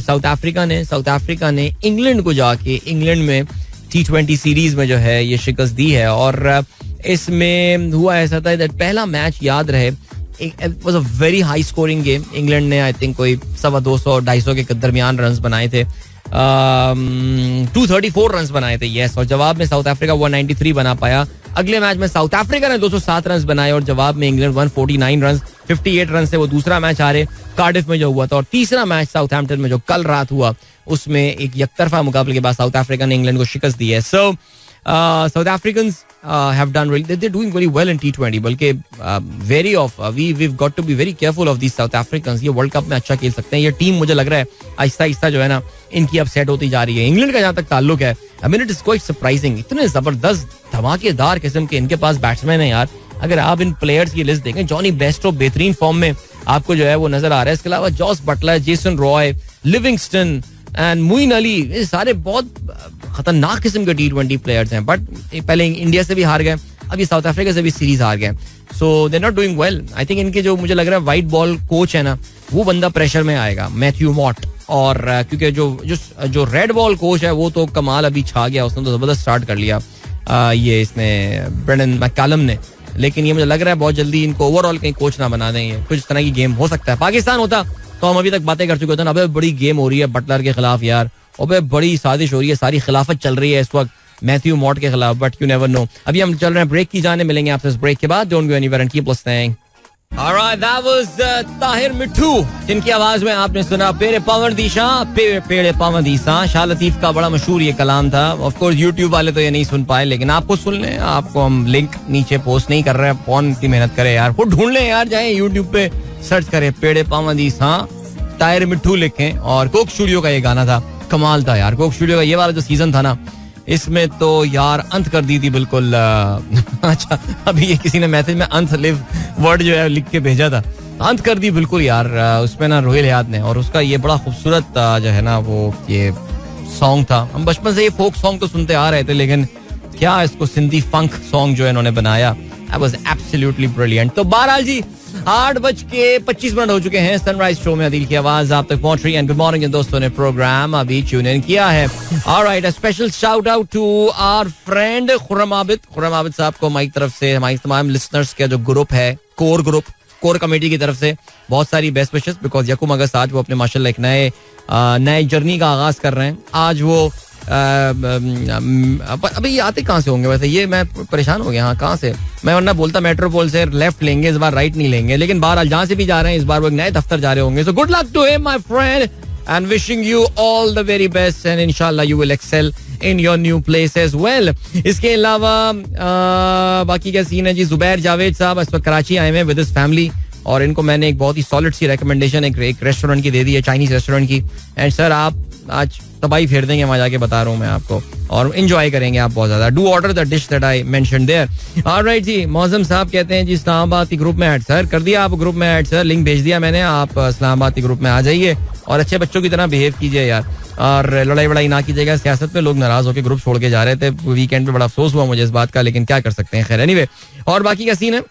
साउथ अफ्रीका ने इंग्लैंड को जाके इंग्लैंड में T20 सीरीज में जो है ये शिकस्त दी है. और इसमें हुआ ऐसा था दैट पहला मैच याद रहे was a very high scoring game. England ने आई थिंक कोई 250-250 के दरमियान रन बनाए थे. 234 रन बनाए थे यस. और जवाब में साउथ अफ्रीका 193 बना पाया. अगले मैच में साउथ अफ्रीका ने 207 रन बनाए और जवाब में इंग्लैंड 149 रन 58 रन से वो दूसरा मैच हारे कार्डिफ में जो हुआ था. और तीसरा मैच साउथहैम्पटन में जो कल रात हुआ उसमें एक यकतरफा मुकाबले के बाद साउथ अफ्रीका ने इंग्लैंड को शिकस्त दी है. So South Africans have done really, they're doing very well in T20, बल्कि very off, we've got to be very careful of these South Africans. ये वर्ल्ड कप में अच्छा खेल सकते हैं. ये टीम मुझे लग रहा है आहिस्ता आहिस्ता जो है ना इनकी अब सेट होती जा रही है. इंग्लैंड का जहाँ तक ताल्लुक है, I mean it is quite surprising. इतने जबरदस्त धमाकेदार किस्म के इनके पास बैट्समैन है यार. अगर आप इन प्लेयर्स की लिस्ट देखें, जॉनी बेस्टो बेहतरीन फॉर्म में आपको जो है वो नजर आ रहा है. इसके अलावा Jos Buttler, Jason Roy, Livingstone and Moeen Ali, ये सारे बहुत खतरनाक किस्म के T20 प्लेयर्स हैं. बट पहले इंडिया से भी हार गए, अब ये साउथ अफ्रीका से भी सीरीज हार गए. So they not doing well. I think इनके जो मुझे लग रहा है वाइट बॉल कोच है ना, वो बंदा प्रेशर में आएगा, मैथ्यू मॉट. और क्योंकि जो रेड बॉल कोच है वो तो कमाल अभी छा गया, उसने तो जबरदस्त स्टार्ट कर लिया ये इसने ब्रेंडन मैककलम ने. लेकिन ये मुझे लग रहा है बहुत जल्दी इनको ओवरऑल कहीं कोच ना बना दें. ये कुछ तरह की गेम हो सकता है. पाकिस्तान होता तो हम अभी तक बातें कर चुके होते हैं. अबे बड़ी गेम हो रही है बटलर के खिलाफ यार, अबे बड़ी साजिश हो रही है, सारी खिलाफत चल रही है इस वक्त मैथ्यू मॉट के खिलाफ. But you never know. अभी हम चल रहे हैं ब्रेक की जाने, मिलेंगे आपसे इस ब्रेक के बाद. Don't go anywhere and keep listening. Alright, that was Tahir मिट्ठू, जिनकी आवाज में आपने सुना पेड़े पावन दिशा, पेड़े पावन दिशा. शाह लतीफ का बड़ा मशहूर ये कलाम था. ऑफ कोर्स यूट्यूब वाले तो ये नहीं सुन पाए, लेकिन आपको सुन लें. आपको हम लिंक नीचे पोस्ट नहीं कर रहे हैं. कौन इतनी मेहनत करे यार, खुद ढूंढ लें यार, जाए यूट्यूब पे सर्च करें पेड़े पावन दिशा, ताहिर मिट्ठू लिखें. और कोक स्टूडियो का ये गाना था, कमाल था यार. कोक स्टूडियो का ये वाला जो सीजन था ना, इसमें तो यार अंत कर दी थी बिल्कुल. अच्छा, अभी ये किसी ने मैसेज में अंत लिव वर्ड जो है लिख के भेजा था, अंत कर दी बिल्कुल यार उसमें ना रोहिल हयात ने. और उसका ये बड़ा खूबसूरत जो है ना वो ये सॉन्ग था. हम बचपन से ये फोक सॉन्ग तो सुनते आ रहे थे, लेकिन क्या इसको सिंधी फंक सॉन्ग जो है इन्होंने बनाया, दैट वाज एब्सोल्युटली ब्रिलियंट. तो बहरहाल जी 8:25 हो चुके हैं. सनराइज शो में अदील की आवाज आप तक पहुंच रही है. गुड मॉर्निंग दोस्तों ने प्रोग्राम अभी ट्यून इन किया है. Alright, a special shout out to our friend Khurram Abid साहब को हमारी तरफ से, हमारी तमाम लिसनर्स का जो ग्रुप है, कोर कमेटी की तरफ से बहुत सारी बेस्ट विशेस. बिकॉज यकूम अगस्त आज वो अपने माशाल्लाह एक नए जर्नी का आगाज कर रहे हैं. आज वो अभी ये आते कहाँ से होंगे वैसे, ये मैं परेशान हो गया. हाँ, कहाँ से? मैं वरना बोलता मेट्रोपोल से लेफ्ट लेंगे, इस बार राइट नहीं लेंगे. लेकिन बहरहाल जहाँ से भी जा रहे हैं इस बार वो एक नए दफ्तर जा रहे होंगे. So good luck to him my friend and wishing you all the very best and इंशाल्लाह you will excel in your new place as well. इसके अलावा बाकी क्या सीन है जी? जुबैर जावेद साहब इस वक्त कराची आए हैं विद हिज फैमिली, और इनको मैंने एक बहुत ही सॉलिड सी रिकमेंडेशन एक रेस्टोरेंट की दे दी है, चाइनीज रेस्टोरेंट की. एंड सर आप आज तबाही फेर देंगे वहां जाके, बता रहा हूँ मैं आपको, और एंजॉय करेंगे आप बहुत ज्यादा. Do order the dish that I mentioned there. Alright ji, Moazzam साहब कहते हैं जी इस्लामाबाद के ग्रुप में ऐड. सर कर दिया आप ग्रुप में ऐड सर, लिंक भेज दिया मैंने. आप इस्लामाबाद के ग्रुप में आ जाइए और अच्छे बच्चों की तरह बिहेव कीजिए यार, और लड़ाई वड़ाई ना कीजिएगा. सियासत पे लोग नाराज होकर ग्रुप छोड़ के जा रहे थे वीकेंड पे, बड़ा अफसोस हुआ मुझे इस बात का, लेकिन क्या कर सकते हैं. खैर एनीवे, और बाकी क्या सीन है?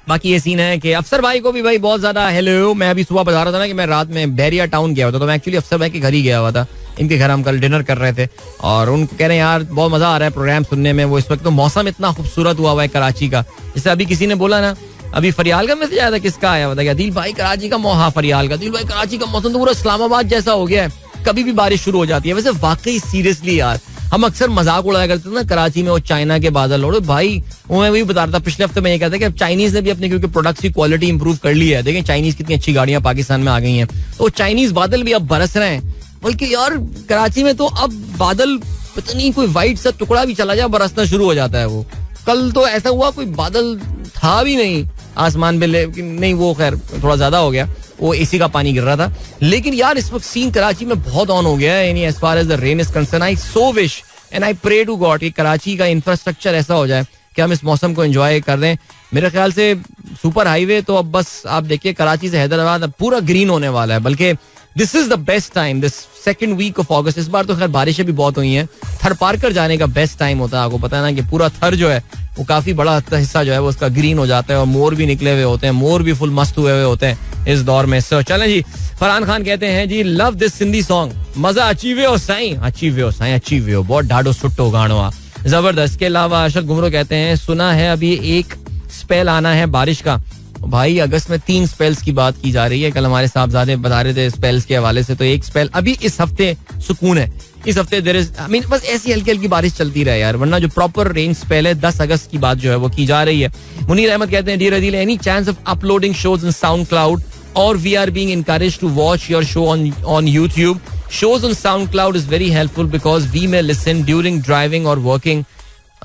बाकी ये सीन है कि अफसर भाई को भी भाई बहुत ज्यादा हेलो. मैं अभी सुबह बता रहा था ना कि मैं रात में बैरिया टाउन गया हुआ था, तो मैं एक्चुअली अफसर भाई के घर ही गया हुआ था. इनके घर हम कल डिनर कर रहे थे और उनको कह रहे हैं यार बहुत मजा आ रहा है प्रोग्राम सुनने में. वो इस वक्त तो मौसम इतना खूबसूरत हुआ है कराची का. जैसे अभी किसी ने बोला ना, अभी फरियाल का मैसेज आया था, किसका आया हुआ था? दिल भाई कराची का हाँ फरियाल का, दिल भाई कराची का मौसम तो पूरा इस्लामाबाद जैसा हो गया है, कभी भी बारिश शुरू हो जाती है. वैसे वाकई सीरियसली यार, हम अक्सर मजाक उड़ाया करते थे ना कराची में वो चाइना के बादल. और भाई वो मैं वही बता रहा था पिछले हफ्ते में, ये कहता कि अब चाइनीज ने भी अपने क्योंकि प्रोडक्ट्स की क्वालिटी इंप्रूव कर ली है. देखें चाइनीज कितनी अच्छी गाड़ियां पाकिस्तान में आ गई हैं, तो चाइनीज बादल भी अब बरस रहे हैं. बल्कि यार कराची में तो अब बादल पता नहीं कोई वाइट सा टुकड़ा भी चला जाए बरसना शुरू हो जाता है. वो कल तो ऐसा हुआ कोई बादल था भी नहीं आसमान में, लेकिन नहीं वो खैर थोड़ा ज्यादा हो गया, वो एसी का पानी गिर रहा था. लेकिन यार इस वक्त सीन कराची में बहुत ऑन हो गया है. यानी as far as the rain is concern, I so wish and I pray to God कि कराची का इंफ्रास्ट्रक्चर ऐसा हो जाए कि हम इस मौसम को एंजॉय कर दें. मेरे ख्याल से सुपर हाईवे तो अब बस आप देखिए कराची से हैदराबाद पूरा ग्रीन होने वाला है. बल्कि this is the best time, this second week of August. इस बार तो खैर बारिशें भी बहुत हुई हैं. थर पार कर जाने का बेस्ट टाइम होता है. आपको पता है ना कि पूरा थर जो है वो काफी बड़ा हिस्सा जो है वो उसका ग्रीन हो जाता है, और मोर भी निकले हुए होते हैं, मोर भी फुल मस्त हुए हुए होते हैं इस दौर में. सो चलें जी, फरहान खान कहते हैं जी लव दिस सिंधी सॉन्ग, मजा अचीवे हो साईं, अचीवे हो, बहुत ढाडो सुट्टो गाणो जबरदस्त. के अलावा अरशद गुमरो कहते हैं सुना है अभी एक स्पेल आना है बारिश का. भाई अगस्त में 3 स्पेल्स की बात की जा रही है. कल हमारे साहबजादे बता रहे थे स्पेल्स के हवाले से, तो एक स्पेल अभी इस हफ्ते सुकून है. इस हफ्ते देयर इज आई मीन बस ऐसी हल्की हल्की बारिश चलती रहे यार, वरना जो प्रॉपर रेन स्पेल है 10 अगस्त की बात जो है वो की जा रही है. मुनीर अहमद कहते हैं dear Adeel, any chance of uploading shows in SoundCloud और we are being encouraged to watch your show on YouTube. Shows on SoundCloud is very helpful because we may listen during driving or working.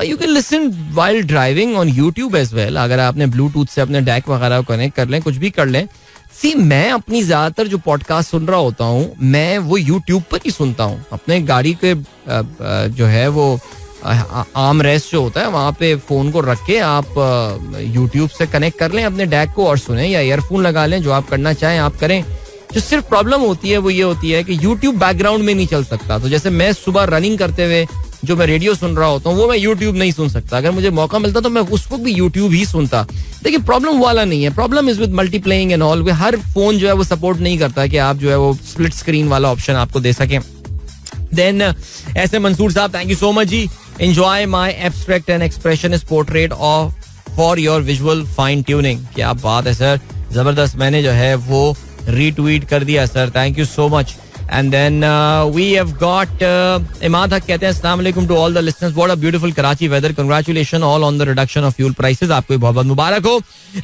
You can listen while driving on YouTube as well. अगर आपने Bluetooth से अपने deck वगैरह connect कर लें, कुछ भी कर लें. सी, मैं अपनी ज्यादातर जो पॉडकास्ट सुन रहा होता हूँ, मैं वो यूट्यूब पर ही सुनता हूँ. अपने गाड़ी के जो है वो आर्म रेस्ट जो होता है वहाँ पे फोन को रख के आप यूट्यूब से कनेक्ट कर लें अपने डैक को और सुने, या ईयरफोन लगा लें. जो आप करना चाहें आप करें. जो सिर्फ प्रॉब्लम होती है वो ये होती है कि यूट्यूब बैकग्राउंड में नहीं चल सकता. तो जैसे मैं सुबह रनिंग करते हुए जो मैं रेडियो सुन रहा होता हूँ वो मैं यूट्यूब नहीं सुन सकता. अगर मुझे मौका मिलता तो मैं उस वक्त भी यूट्यूब ही सुनता. देखिए, प्रॉब्लम वाला नहीं है. Problem is with multiplaying and all. हर फोन जो है वो सपोर्ट नहीं करता कि आप जो है वो स्प्लिट स्क्रीन वाला ऑप्शन आपको दे सकें. देन ऐसे मंसूर साहब, थैंक यू सो मच जी. Enjoy my abstract and expressionist portrait of for your visual fine tuning. क्या बात है सर, जबरदस्त. मैंने जो है वो रीट्वीट कर दिया sir, thank you so much. And then we have got Imad Haq कहते हैं अस्सलाम वालेकुम to all the listeners. What a beautiful Karachi weather. Congratulations all on the reduction of fuel prices. आपको बहुत बहुत मुबारक हो.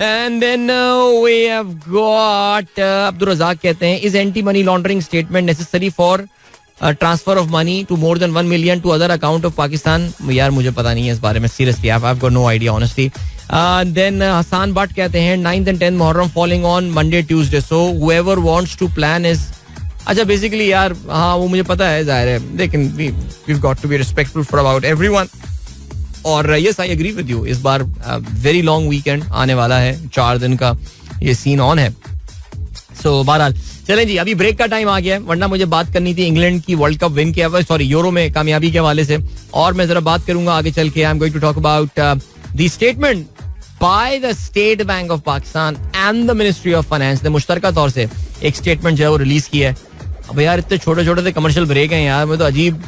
And then we have got Abdul Razak कहते हैं is anti-money laundering statement necessary for transfer of money to more than 1 million to other account of Pakistan? यार मुझे पता नहीं है इस बारे में. Seriously, I've got no idea honestly. Then Hassan Bhatt कहते हैं 9th and 10th Muharram falling on Monday Tuesday. So whoever wants to plan is. अच्छा, बेसिकली यार हाँ वो मुझे पता है, जाहिर है, लेकिन we've got to be respectful for about everyone. और yes, I agree with you. इस बार वेरी लॉन्ग वीकेंड आने वाला है, 4 दिन का ये सीन ऑन है. सो बहरहाल चलें जी, अभी ब्रेक का टाइम आ गया है, वरना मुझे बात करनी थी इंग्लैंड की वर्ल्ड कप विन के, सॉरी यूरो में कामयाबी के हवाले से. और मैं जरा बात करूंगा आगे चल के. I am going to talk about the statement by the State Bank of Pakistan and the Ministry of Finance ने मुश्तरका तौर से एक स्टेटमेंट जो है वो रिलीज किया है. अब यार इतने छोटे छोटे से कमर्शियल ब्रेक हैं यार, मैं तो अजीब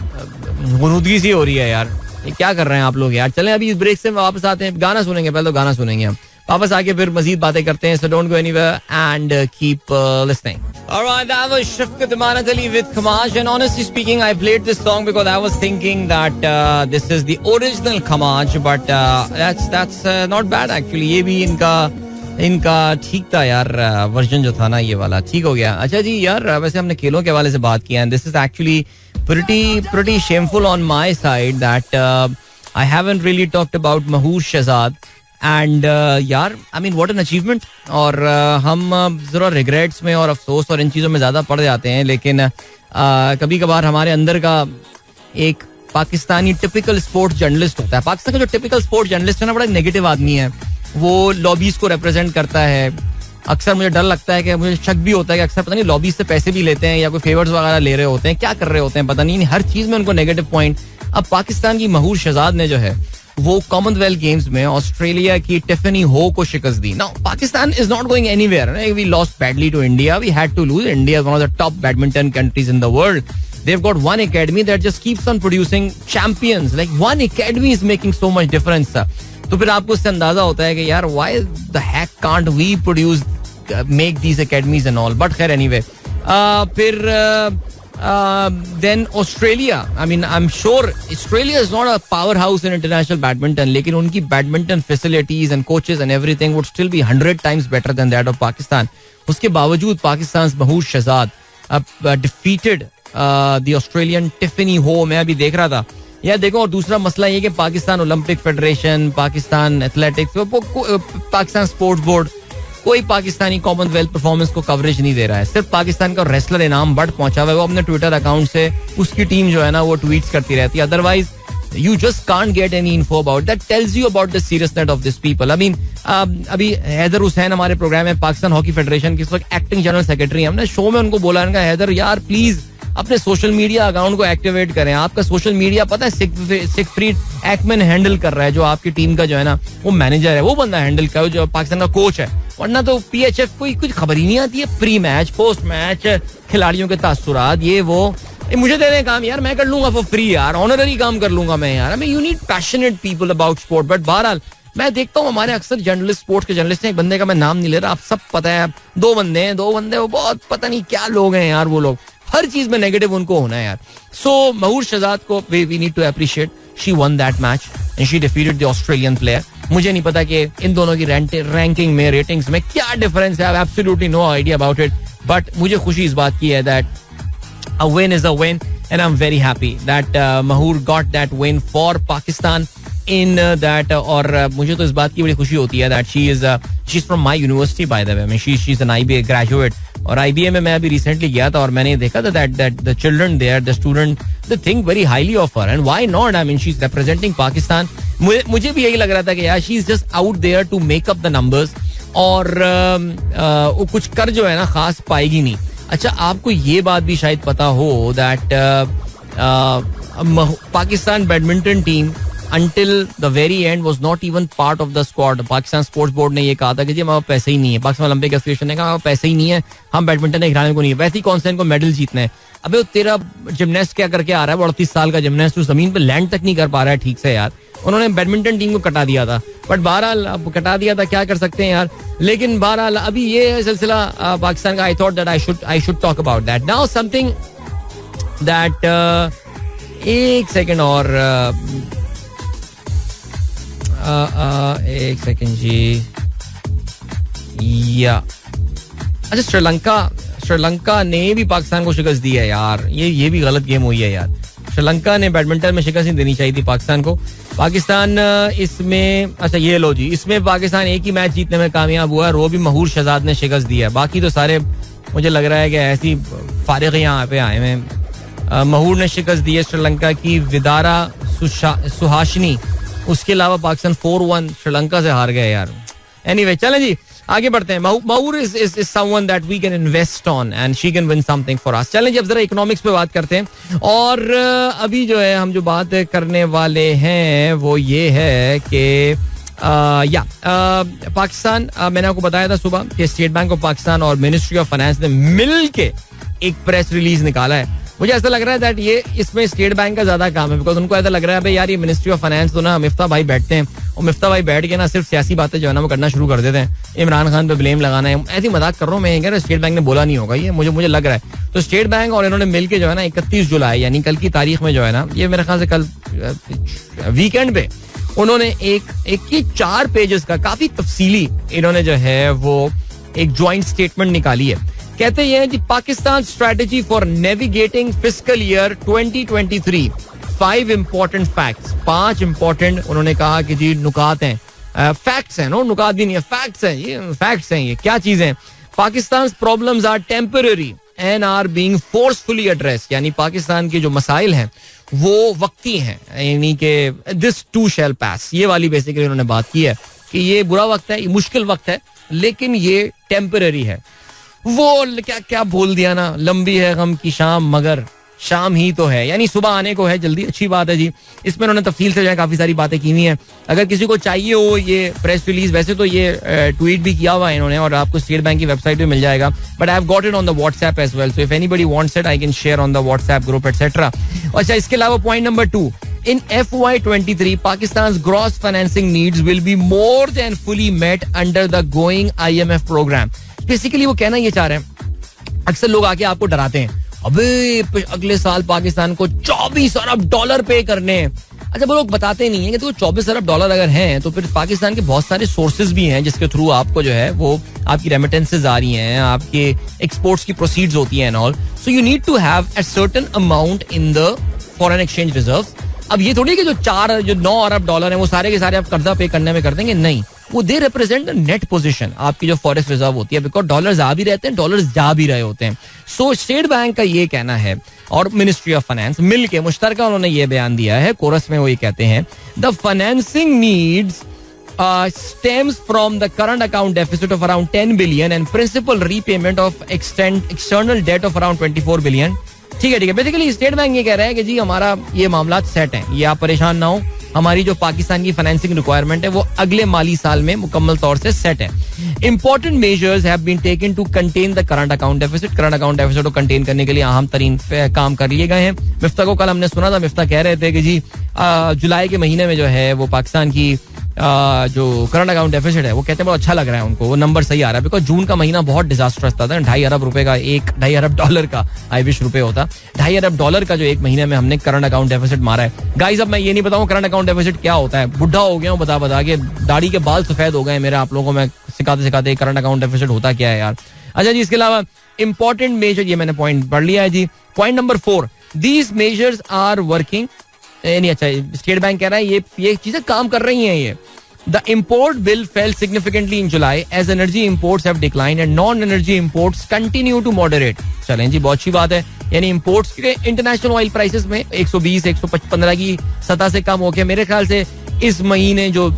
गुनूदगी सी हो रही है यार. ये क्या कर रहे हैं आप लोग यार. चलें अभी इस ब्रेक से वापस आते हैं, गाना सुनेंगे. पहले तो गाना सुनेंगे हम, वापस आके फिर मजीद बातें करते हैं. So don't go anywhere and keep listening. Alright, that was Shafqat Amanat Ali with Kamash, and honestly speaking, I played this song because I was thinking that this is the original Kamash, but that's not bad actually. ये भी इनका ठीक था यार, version जो था ना ये वाला ठीक हो गया. अच्छा जी यार, वैसे हमने खेलों के हवाले से बात किया, and this is actually pretty shameful on my side that I haven't really talked about Mahur Shehzad. And यार I mean what an achievement. और हम जरा रिग्रेट्स में और अफसोस और इन चीज़ों में ज़्यादा पड़ जाते हैं, लेकिन कभी कभार हमारे अंदर का एक पाकिस्तानी टिपिकल स्पोर्ट्स जर्नलिस्ट होता है. पाकिस्तान का जो टिपिकल स्पोर्ट्स जर्नलिस्ट है ना, बड़ा नेगेटिव आदमी है. वो लॉबीज को रिप्रेजेंट करता है. अक्सर मुझे डर लगता है कि मुझे शक भी होता है कि अक्सर पता नहीं लॉबीज से पैसे भी लेते हैं या कोई फेवर्स वगैरह ले रहे होते हैं, क्या कर रहे होते हैं पता नहीं. हर चीज़ में उनको नेगेटिव पॉइंट. अब पाकिस्तान की महूर शहजाद ने जो है वो कॉमनवेल्थ गेम्स में ऑस्ट्रेलिया की टिफनी हो को शिकस्त दी. Now Pakistan is not going anywhere. We lost badly to India. We had to lose. India is one of the top badminton countries in the world. They've got one academy that just keeps on producing champions. Like one academy is making so much difference. तो फिर आपको उससे अंदाजा होता है कि यार why the heck can't we produce make these academies and all. But खैर anyway. फिर then Australia. I mean, I'm sure Australia is not a powerhouse in international badminton, लेकिन उनकी badminton facilities and coaches and everything would still be 100 times better than that of Pakistan. उसके बावजूद Pakistan महूर Shahzad defeated the Australian Tiffany Ho. मैं अभी देख रहा था यार. देखो, और दूसरा मसला ये कि Pakistan Olympic federation, Pakistan athletics, Pakistan sports board कोई पाकिस्तानी कॉमनवेल्थ परफॉर्मेंस को कवरेज नहीं दे रहा है. सिर्फ पाकिस्तान का रेसलर इनाम बट पहुंचा हुआ है, वो अपने ट्विटर अकाउंट से उसकी टीम जो है ना वो ट्वीट्स करती रहती है. Otherwise you just can't get any info about that. Tells you about the seriousness of these people. I mean, अभी हैदर हुसैन हमारे प्रोग्राम में पाकिस्तान हॉकी फेडरेशन की इस वक्त एक्टिंग जनरल सेक्रेटरी. हमने शो में उनको बोला, इनका हैदर यार प्लीज अपने सोशल मीडिया अकाउंट को एक्टिवेट करें. आपका सोशल मीडिया पता है सिगफ्रीड एक्मैन हैंडल कर रहा है, जो आपकी टीम का जो है ना वो मैनेजर है, वो बंदा हैंडल कर, जो पाकिस्तान का कोच है. वरना तो PHF कोई कुछ खबर ही नहीं आती है. प्री मैच, पोस्ट मैच, खिलाड़ियों के तासुरात, ये वो मुझे दे दें काम यार, मैं कर लूंगा फॉर फ्री यार, ऑनररी काम कर लूंगा मैं यार. I mean you need passionate people about sport. But बहरहाल मैं देखता हूँ हमारे अक्सर जर्नलिस्ट, स्पोर्ट्स के जर्नलिस्ट हैं. एक बंदे का मैं नाम नहीं ले रहा, आप सब पता है. दो बंदे वो बहुत पता नहीं क्या लोग हैं यार. वो लोग हर चीज में नेगेटिव उनको होना है यार. सो महूर शहजाद को we need to appreciate. She won that match and she defeated the Australian player. मुझे नहीं पता कि इन दोनों की रैंकिंग में, रेटिंग्स में क्या डिफरेंस है. I have absolutely no idea about it. But मुझे खुशी इस बात की है that a win is a win, and I'm very happy that Mahur got that win for Pakistan. In that, और मुझे तो इस बात की बड़ी खुशी होती है that she is from my university bye the way. I mean she is an IBA graduate, और IBA में मैं अभी रिसेंटली गया था और मैंने देखा था that the children there, the student, they think very highly of her, and why not. I mean she is representing Pakistan. मुझे भी यही लग रहा था कि यार she is just out there to make up the numbers, और वो कुछ कर जो है ना खास पाएगी नहीं. अच्छा, आपको ये बात भी शायद पता हो that Pakistan badminton team until the very end was not even part of the squad. Pakistan sports board ने ये कहा था कि जी हमारे पैसे ही नहीं है. पाकिस्तान ओलंपिक एसोसिएशन ने कहा हमारे पैसे ही नहीं है, हम बैडमिंटन के खिलाने को नहीं है. वैसे ही कौन से इनको मेडल जीतने हैं. अबे तेरा जिमनास्ट क्या करके आ रहा है, 38 साल का जिमनास्ट, जो जमीन पे लैंड तक नहीं कर पा रहा है ठीक से यार. उन्होंने बैडमिंटन टीम को कटा दिया था, बट बहरहाल अब कटा दिया था, क्या कर सकते हैं यार. लेकिन बहरहाल अभी ये सिलसिला पाकिस्तान का. आई thought that I should talk about that now. Something that एक सेकेंड और एक सेकेंड जी. या अच्छा, श्रीलंका ने भी पाकिस्तान को शिकस्त दी है यार. ये भी गलत गेम हुई है यार. श्रीलंका ने बैडमिंटन में शिकस्त नहीं देनी चाहिए थी पाकिस्तान को. पाकिस्तान इसमें, अच्छा ये लो जी, इसमें पाकिस्तान एक ही मैच जीतने में कामयाब हुआ है, वो भी महूर शहजाद ने शिकस्त दी है. बाकी तो सारे मुझे लग रहा है कि ऐसी फारिग यहाँ पे आए हैं. महूर ने शिकस्त दी है श्रीलंका की, विदारा सुहासिनी. उसके अलावा पाकिस्तान 4-1 श्रीलंका से हार गए यार. एनीवे चलें जी, आगे बढ़ते हैं. Mahur is someone that we can invest on and she can win something for us. चलें जी, अब जरा इकोनॉमिक्स पे बात करते हैं. और अभी जो है हम जो बात करने वाले हैं वो ये है कि पाकिस्तान, मैंने आपको बताया था सुबह कि स्टेट बैंक ऑफ पाकिस्तान और मिनिस्ट्री ऑफ फाइनेंस ने मिल के एक प्रेस रिलीज निकाला है. मुझे ऐसा लग रहा है दैट ये इसमें स्टेट बैंक का ज्यादा काम है, बिकॉज उनको ऐसा लग रहा है भाई यार ये मिनिस्ट्री ऑफ फाइनेंस तो ना मिफ्ता भाई बैठते हैं, और मिफ्ता भाई बैठ के ना सिर्फ सियासी बातें जो है ना वो करना शुरू कर देते हैं. इमरान खान पे ब्लेम लगाना है. ऐसी मजाक कर रहा हूँ मैं, कह रहा स्टेट बैंक ने बोला नहीं होगा ये, मुझे लग रहा है. तो स्टेट बैंक और इन्होंने मिल के जो है ना 31 जुलाई यानी कल की तारीख में जो है ना, ये मेरे ख्याल से कल वीकेंड पे उन्होंने एक 4 पेजेस का काफी तफसीली इन्होंने जो है वो एक ज्वाइंट स्टेटमेंट निकाली है. कहते हैं कि Pakistan strategy for navigating fiscal year 2023, 5 important facts. 5 important उन्होंने कहा कि जी नुकात हैं, फैक्ट्स हैं, नो नुकात भी नहीं है, फैक्ट्स हैं. ये फैक्ट्स हैं. ये क्या चीजें? Pakistan problems are temporary and are being forcefully address. यानी पाकिस्तान के जो मसाइल हैं वो वक्ती हैं, यानी कि दिस टू शैल पास. ये वाली बेसिकली उन्होंने बात की है कि ये बुरा वक्त है, ये मुश्किल वक्त है, लेकिन ये टेम्पररी है. वो क्या क्या बोल दिया ना, लंबी है गम की शाम मगर शाम ही तो है, यानी सुबह आने को है जल्दी. अच्छी बात है जी. इसमें उन्होंने तफसील से जो है काफी सारी बातें की हुई हैं. अगर किसी को चाहिए हो ये प्रेस रिलीज, वैसे तो ये ट्वीट भी किया हुआ है इन्होंने और आपको स्टेट बैंक की वेबसाइट पे मिल जाएगा, but I have got it on the WhatsApp as well, so if anybody wants it I can share on the WhatsApp group etcetera. अच्छा, इसके अलावा point number 2, in FY23 Pakistan's gross financing needs will be more than fully met under the going IMF program. Basically वो कहना ये चाह रहे हैं, अक्सर लोग आके आपको डराते हैं, अबे अगले साल पाकिस्तान को 24 अरब डॉलर पे करने हैं. अच्छा, वो लोग बताते नहीं है कि तो 24 अरब डॉलर अगर हैं तो फिर पाकिस्तान के बहुत सारे सोर्सेज भी हैं जिसके थ्रू आपको जो है वो आपकी रेमिटेंसेज आ रही हैं, आपके एक्सपोर्ट्स की प्रोसीड्स होती हैं and all. So you need to have a certain amount in the foreign exchange reserve. अब ये थोड़ी कि जो 9 अरब डॉलर हैं वो सारे के सारे आप कर्जा पे करने में कर देंगे, नहीं. वो they represent the net position, आपकी जो फॉरेक्स रिजर्व होती है, बिकॉज डॉलर्स आ भी रहते हैं, डॉलर्स जा भी रहे होते हैं. सो स्टेट बैंक का ये कहना है और मिनिस्ट्री ऑफ फाइनेंस मिल के मुश्तरका उन्होंने ये बयान दिया है. कोरस में वो ये कहते हैं the financing needs stems from the current account deficit of around 10 billion and principal repayment of external debt of around 24 billion. ठीक है. बेसिकली स्टेट बैंक ये कह रहा है कि जी हमारा ये मामला सेट है, ये आप परेशान ना हो, हमारी जो पाकिस्तान की फाइनेंसिंग रिक्वायरमेंट है वो अगले माली साल में मुकम्मल तौर से सेट है. Important measures have been taken to contain the current account deficit. Current account deficit को कंटेन करने के लिए अहम तरीन काम कर लिए गए हैं. मिफ्ता को कल हमने सुना था, मिफ्ता कह रहे थे कि जी जुलाई के महीने में जो है वो पाकिस्तान की जो करंट अकाउंट डेफिसिट है वो कहते हैं बहुत अच्छा लग रहा है उनको, वो नंबर सही आ रहा है. बिकॉज जून का महीना बहुत डिजास्टरस था. 2.5 अरब रुपए का, 2.5 अरब डॉलर का, आई विश रुपए होता, 2.5 अरब डॉलर का जो एक महीने में हमने करंट अकाउंट डेफिसिट मारा है. गाइस, अब मैं ये नहीं बताऊं करंट अकाउंट डेफिसिट क्या होता है, बुढ़ा हो गया हूं बता के, दाढ़ी के बाल सफेद हो गए मेरे, आप लोगों को मैं सिखाते करंट अकाउंट डेफिसिट होता क्या है यार. अच्छा जी, इसके अलावा इंपॉर्टेंट मेजर, ये मैंने पॉइंट पढ़ लिया है जी. Point number 4, these measures are working नहीं, अच्छा स्टेट बैंक कह रहा है ये चीजें काम कर रही हैं ये. The import bill fell significantly in July as energy imports have declined and non-energy imports continue to moderate. चलें जी, बहुत अच्छी बात है. यानी imports के इंटरनेशनल ऑयल प्राइसेस में 120-115 की सतह से कम हो गया. मेरे ख्याल से इस महीने जो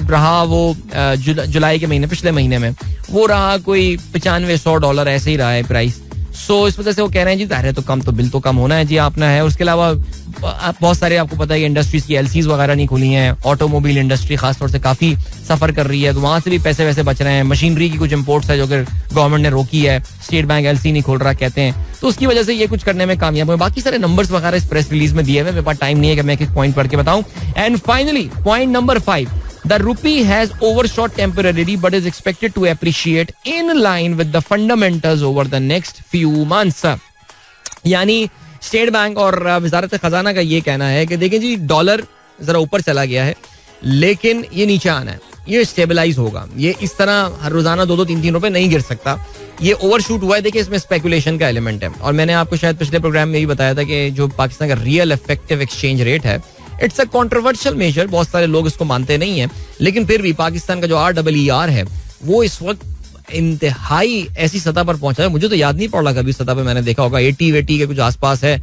रहा वो जुलाई के महीने, पिछले महीने में वो रहा कोई $95-100 ऐसे ही रहा है प्राइस. सो इस वजह से वो कह रहे हैं जी जाहिर है तो कम, तो बिल तो कम होना है जी, अपना है. उसके अलावा बहुत सारे आपको पता है कि इंडस्ट्रीज की एलसीज वगैरह नहीं खुली हैं. ऑटोमोबाइल इंडस्ट्री खासतौर से काफी सफर कर रही है, तो वहां से भी पैसे वैसे बच रहे हैं. मशीनरी की कुछ इंपोर्ट्स है जो कि गवर्नमेंट ने रोकी है, स्टेट बैंक एलसी नहीं खोल रहा कहते हैं, तो उसकी वजह से ये कुछ करने में कामयाब हुए. बाकी सारे नंबर्स वगैरह इस प्रेस रिलीज में दिए हुए, मेरे पास टाइम नहीं है कि मैं एक पॉइंट पढ़ के बताऊं. And finally point number 5, the rupee has overshot temporarily but is expected to appreciate in line with the fundamentals over the next few months. यानी स्टेट बैंक और वजारत खजाना का ये कहना है कि देखें जी डॉलर जरा ऊपर चला गया है लेकिन ये नीचे आना है, ये स्टेबलाइज होगा, ये इस तरह हर रोजाना 2-3 रुपए नहीं गिर सकता. ये ओवरशूट हुआ है. देखिए इसमें स्पेकुलेशन का एलिमेंट है और मैंने आपको शायद पिछले प्रोग्राम में भी बताया था कि जो पाकिस्तान का रियल इफेक्टिव एक्सचेंज रेट है, इट्स अ कॉन्ट्रोवर्शियल मेजर. बहुत सारे लोग इसको मानते नहीं है, लेकिन फिर भी पाकिस्तान का जो REER है वो इस वक्त इंतहाई ऐसी सतह पर पहुंचा है, मुझे तो याद नहीं पड़ रहा कभी सतह पे मैंने देखा होगा, 80 के कुछ आसपास है.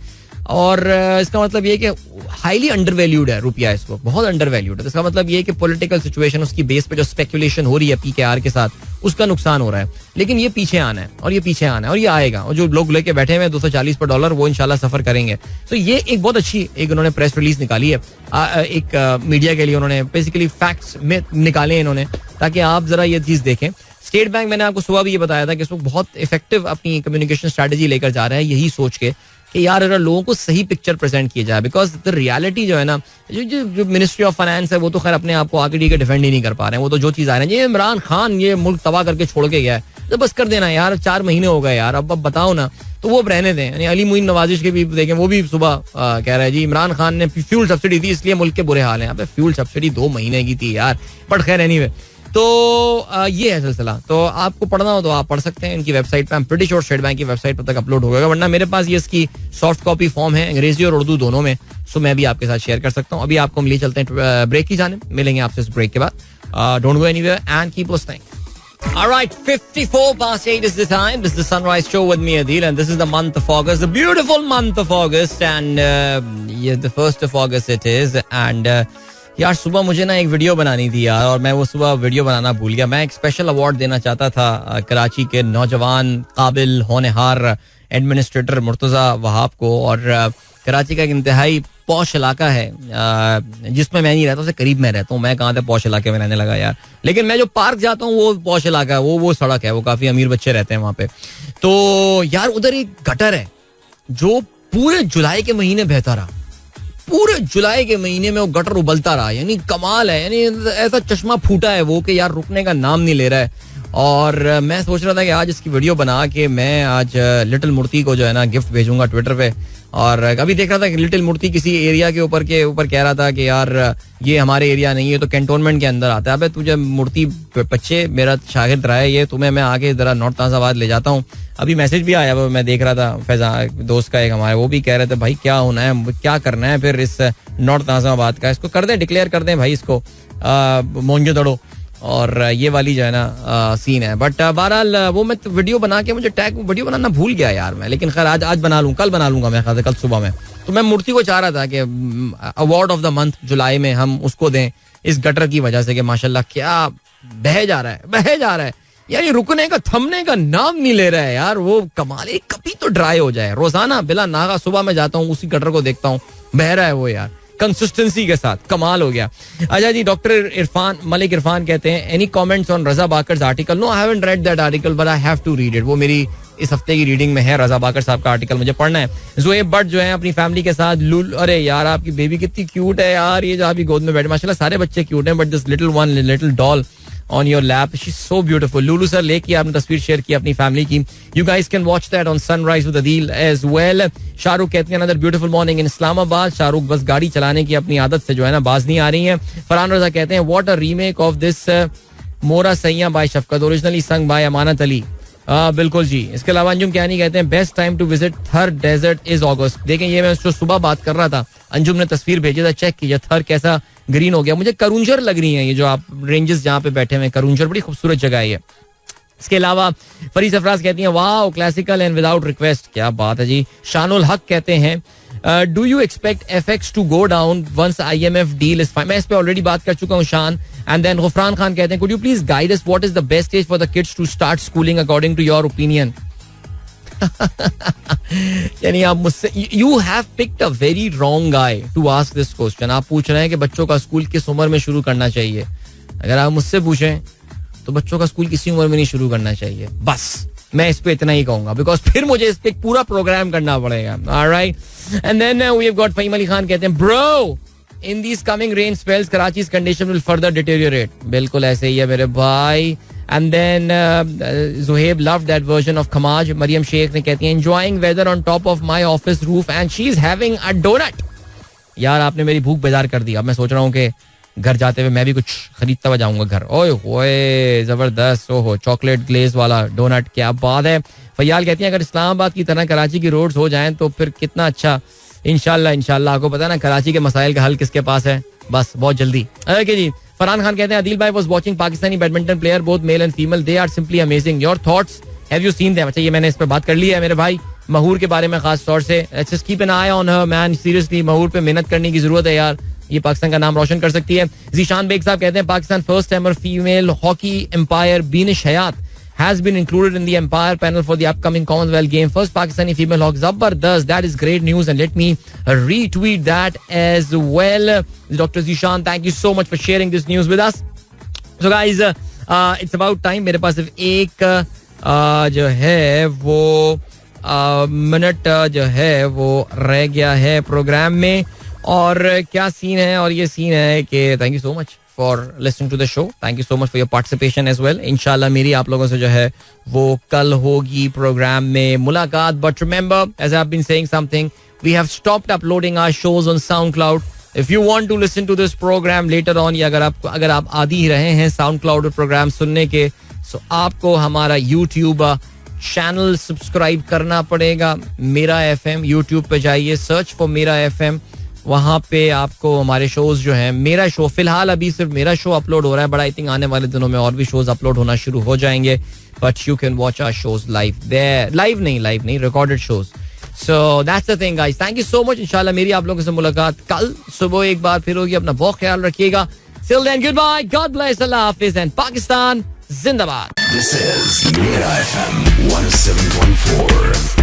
और इसका मतलब ये कि हाईली अंडरवैल्यूड है रुपया, इसको बहुत अंडरवैल्यूड है. इसका मतलब ये कि पॉलिटिकल सिचुएशन, उसकी बेस पे जो स्पेकुलेशन हो रही है PKR के साथ, उसका नुकसान हो रहा है. लेकिन ये पीछे आना है और ये पीछे आना है और ये आएगा. और जो लोग लेके बैठे हुए हैं 240 पर डॉलर, वो इंशाल्लाह सफर करेंगे. तो ये एक बहुत अच्छी एक उन्होंने प्रेस रिलीज निकाली है एक मीडिया के लिए. उन्होंने बेसिकली फैक्ट्स में निकाले इन्होंने, ताकि आप जरा ये चीज देखें. स्टेट बैंक, मैंने आपको सुबह भी ये बताया था कि इसको बहुत इफेक्टिव अपनी कम्युनिकेशन स्ट्रेटजी लेकर जा रहा है, यही सोच के कि यार अगर लोगों को सही पिक्चर प्रेजेंट किया जाए. बिकॉज द रियलिटी जो है ना, जो मिनिस्ट्री ऑफ फाइनेंस है वो तो खैर अपने आप को आगे डी के डिफेंड ही नहीं कर पा रहे हैं. वो तो जो चीज आ रहे हैं, ये इमरान खान ये मुल्क तबाह करके छोड़ के गया है, तो बस कर देना यार, 4 महीने हो गए यार, अब बताओ ना, तो वो रहने दें. यानी अली मुइन नवाजिश के भी देखें, वो भी सुबह कह रहे हैं जी इमरान खान ने फ्यूल सब्सिडी दी इसलिए मुल्क के बुरे हाल हैं. अब फ्यूल सब्सिडी 2 महीने की थी यार, बट खैर एनीवे. तो ये है सिलसिला. तो आपको पढ़ना हो तो आप पढ़ सकते हैं इनकी वेबसाइट पे. प्रीटी श्योर स्टेट बैंक की वेबसाइट पर तक अपलोड होगा, वरना मेरे पास ये इसकी सॉफ्ट कॉपी फॉर्म है अंग्रेजी और उर्दू दोनों में, सो मैं भी आपके साथ शेयर कर सकता हूँ. अभी आपको हम लिए चलते हैं ब्रेक की जाने, मिलेंगे आपसे इस ब्रेक के बाद. Don't go anywhere and keep listening. Alright, 8:54 is the time. This is the Sunrise Show with me, Adil, and this is the month of August, the beautiful month of August, and the 1st of August it is. And यार सुबह मुझे ना एक video बनानी थी यार, और मैं वो सुबह वीडियो बनाना भूल गया. मैं एक स्पेशल अवार्ड देना चाहता था कराची के नौजवान काबिल होनहार एडमिनिस्ट्रेटर मुर्तज़ा वहाब को. और कराची का एक इंतहाई पॉश इलाका है जिसमें मैं नहीं रहता, उससे करीब मैं रहता हूँ. मैं कहाँ थे पॉश इलाके में रहने लगा यार, लेकिन मैं जो पार्क जाता हूँ वो पॉश इलाका है, वो सड़क है, वो काफी अमीर बच्चे रहते हैं वहाँ पे. तो यार उधर एक गटर है जो पूरे जुलाई के महीने बहता रहा, पूरे जुलाई के महीने में वो गटर उबलता रहा. यानी कमाल है, यानी ऐसा चश्मा फूटा है वो कि यार रुकने का नाम नहीं ले रहा है. और मैं सोच रहा था कि आज इसकी वीडियो बना के मैं आज लिटिल मूर्ति को जो है ना गिफ्ट भेजूंगा ट्विटर पे. और अभी देख रहा था कि लिटिल मूर्ति किसी एरिया के ऊपर कह रहा था कि यार ये हमारे एरिया नहीं है, तो कैंटोनमेंट के अंदर आता है. अबे तुझे मूर्ति बच्चे, मेरा शागिर्द रहा है ये, तुम्हें मैं आगे जरा नॉर्थ नाजाबाद ले जाता हूँ. अभी मैसेज भी आया, मैं देख रहा था फैजा दोस्त का एक हमारे, वो भी कह रहे थे भाई क्या होना है, क्या करना है फिर इस नॉर्थ नाजाबाद का, इसको कर दें, डिक्लेयर कर दें भाई इसको मोंजो दड़ो. और ये वाली जो है ना सीन है. बट बहरहाल वो मैं वीडियो बना के, मुझे टैग वीडियो बनाना भूल गया यार मैं, लेकिन खैर आज बना लूँ, कल बना लूंगा मैं, कल सुबह में. तो मैं मूर्ति को चाह रहा था कि अवार्ड ऑफ द मंथ जुलाई में हम उसको दें इस गटर की वजह से कि माशाल्लाह क्या बह जा रहा है यार, ये रुकने का थमने का नाम नहीं ले रहा है यार. वो कमाल है, कभी तो ड्राई हो जाए. रोजाना बिला नागा सुबह में जाता हूँ, उसी गटर को देखता हूँ, बह रहा है वो यार, कंसिस्टेंसी के साथ. कमाल हो गया. अच्छा जी, डॉक्टर मलिक इरफान कहते हैं any comments on Raza Baqir's article. No, I haven't read that article but I have to read it. वो मेरी इस हफ्ते की रीडिंग में है, रजा बाकर साहब का आर्टिकल मुझे पढ़ना है. ज़ोएब बट जो है अपनी फैमिली के साथ अरे यार आपकी बेबी कितनी क्यूट है यार, ये जो आपकी गोद में बैठे, माशाल्लाह सारे बच्चे क्यूट हैं, but this little doll on your lap, she's so beautiful. Lulu sir लेके आपने तस्वीर शेयर की अपनी फैमिली की. You guys can watch that on Sunrise with Adil as well. Shahrukh कहते हैं another beautiful morning in Islamabad. Shahrukh बस गाड़ी चलाने की अपनी आदत से जो है ना बाज नहीं आ रही है. फरहान रजा कहते हैं what a remake of this Mora Saiyaan by Shafqat, originally sung by Amanat Ali. बिल्कुल जी. इसके अलावा अंजुम कहनी कहते हैं best time to visit Thar desert is August. देखें ये मैं जो सुबह बात कर रहा था, अंजुम ने तस्वीर भेजी था, चेक किया, थर कैसा ग्रीन हो गया. मुझे करुंजर लग रही है ये जो आप रेंजेस जहाँ पे बैठे हुए हैं, करुंजर बड़ी खूबसूरत जगह है ये. इसके अलावा फरीद अफराज कहती हैं wow classical and without request. क्या बात है जी. शानुल हक कहते हैं do you expect FX to go down once IMF deal is fine. मैं इस पे ऑलरेडी बात कर चुका हूँ शान. एंड देन गुफरान खान कहते हैं could you please guide us what is the best age for the kids to start schooling according to your opinion. यानी आप मुझसे you have picked a very wrong guy to ask this question. आप पूछ रहे हैं कि बच्चों का स्कूल किस उम्र में शुरू करना चाहिए. अगर आप मुझसे पूछें तो बच्चों का स्कूल किसी उम्र में नहीं शुरू करना चाहिए. बस मैं इस पे इतना ही कहूंगा बिकॉज फिर मुझे इस पे एक पूरा प्रोग्राम करना पड़ेगा. Alright. And then we have got Faheem Ali Khan कहते हैं bro in these coming rain spells Karachi's condition will further deteriorate. बिल्कुल ऐसे ही है मेरे भाई. And then Zuhaib loved that version of Khamaj. Mariam Sheikh ने कहती है enjoying weather on top of my office roof and she's having a donut. यार आपने मेरी भूख बेदार कर दी. अब मैं सोच रहा हूँ कि घर जाते हुए मैं भी कुछ खरीदता हुआ जाऊंगा घर. ओए होए जबरदस्त. ओहो चॉकलेट ग्लेज वाला डोनट. क्या बात है. फैयाल कहती है अगर इस्लामाबाद की तरह कराची की रोड्स हो जाएं तो फिर कितना अच्छा. इंशाल्लाह आपको पता है ना कराची के मसाइल का हल किसके पास है. बस बहुत जल्दी. ओके जी. फरहान खान कहते हैं अदील भाई was watching Pakistani badminton player both male and female they are simply amazing. Your thoughts have you seen them. अच्छा ये मैंने इस पे बात कर ली है मेरे भाई. महूर के बारे में खास तौर से let's just keep an eye on her man. Seriously Mahur पे मेहनत करने की जरूरत है यार. ये पाकिस्तान का नाम रोशन कर सकती है. जीशान बेग साहब कहते हैं Pakistan first ever female hockey umpire Beenish Hayat has been included in the Empire panel for the upcoming Commonwealth game. First Pakistani female hockey. Zabardast. That is great news and let me retweet that as well. Dr. Zishan, thank you so much for sharing this news with us. So guys, it's about time. मेरे पास सिर्फ एक जो है वो minute जो है वो रह गया है प्रोग्राम में. और क्या सीन है. और ये सीन है कि thank you so much for listening to the show. Thank you so much for your participation as well. इंशाल्लाह मेरी आप लोगों से जो है वो कल होगी प्रोग्राम में मुलाकात. But remember, as I've been saying something, we have stopped uploading our shows on SoundCloud. If you want to listen to this program later on, या अगर आप आदी ही रहे हैं SoundCloud प्रोग्राम सुनने के, so आपको हमारा YouTube चैनल सब्सक्राइब करना पड़ेगा. मेरा FM YouTube पे जाइए, सर्च फॉर मेरा FM. वहाँ पे आपको हमारे शोज जो हैं, मेरा शो फिलहाल अभी सिर्फ मेरा शो अपलोड हो रहा है, बट आई थिंक आने वाले दिनों में और भी शोज अपलोड होना शुरू हो जाएंगे. But you can watch our shows live there. Live नहीं recorded shows. So that's the thing guys. Thank you so much. इंशाल्लाह मेरी आप लोगों से मुलाकात कल सुबह एक बार फिर होगी. अपना बहुत ख्याल रखिएगा. Till then, goodbye. God bless. Allah Hafiz and Pakistan Zindabad. This is Mera FM 107.4.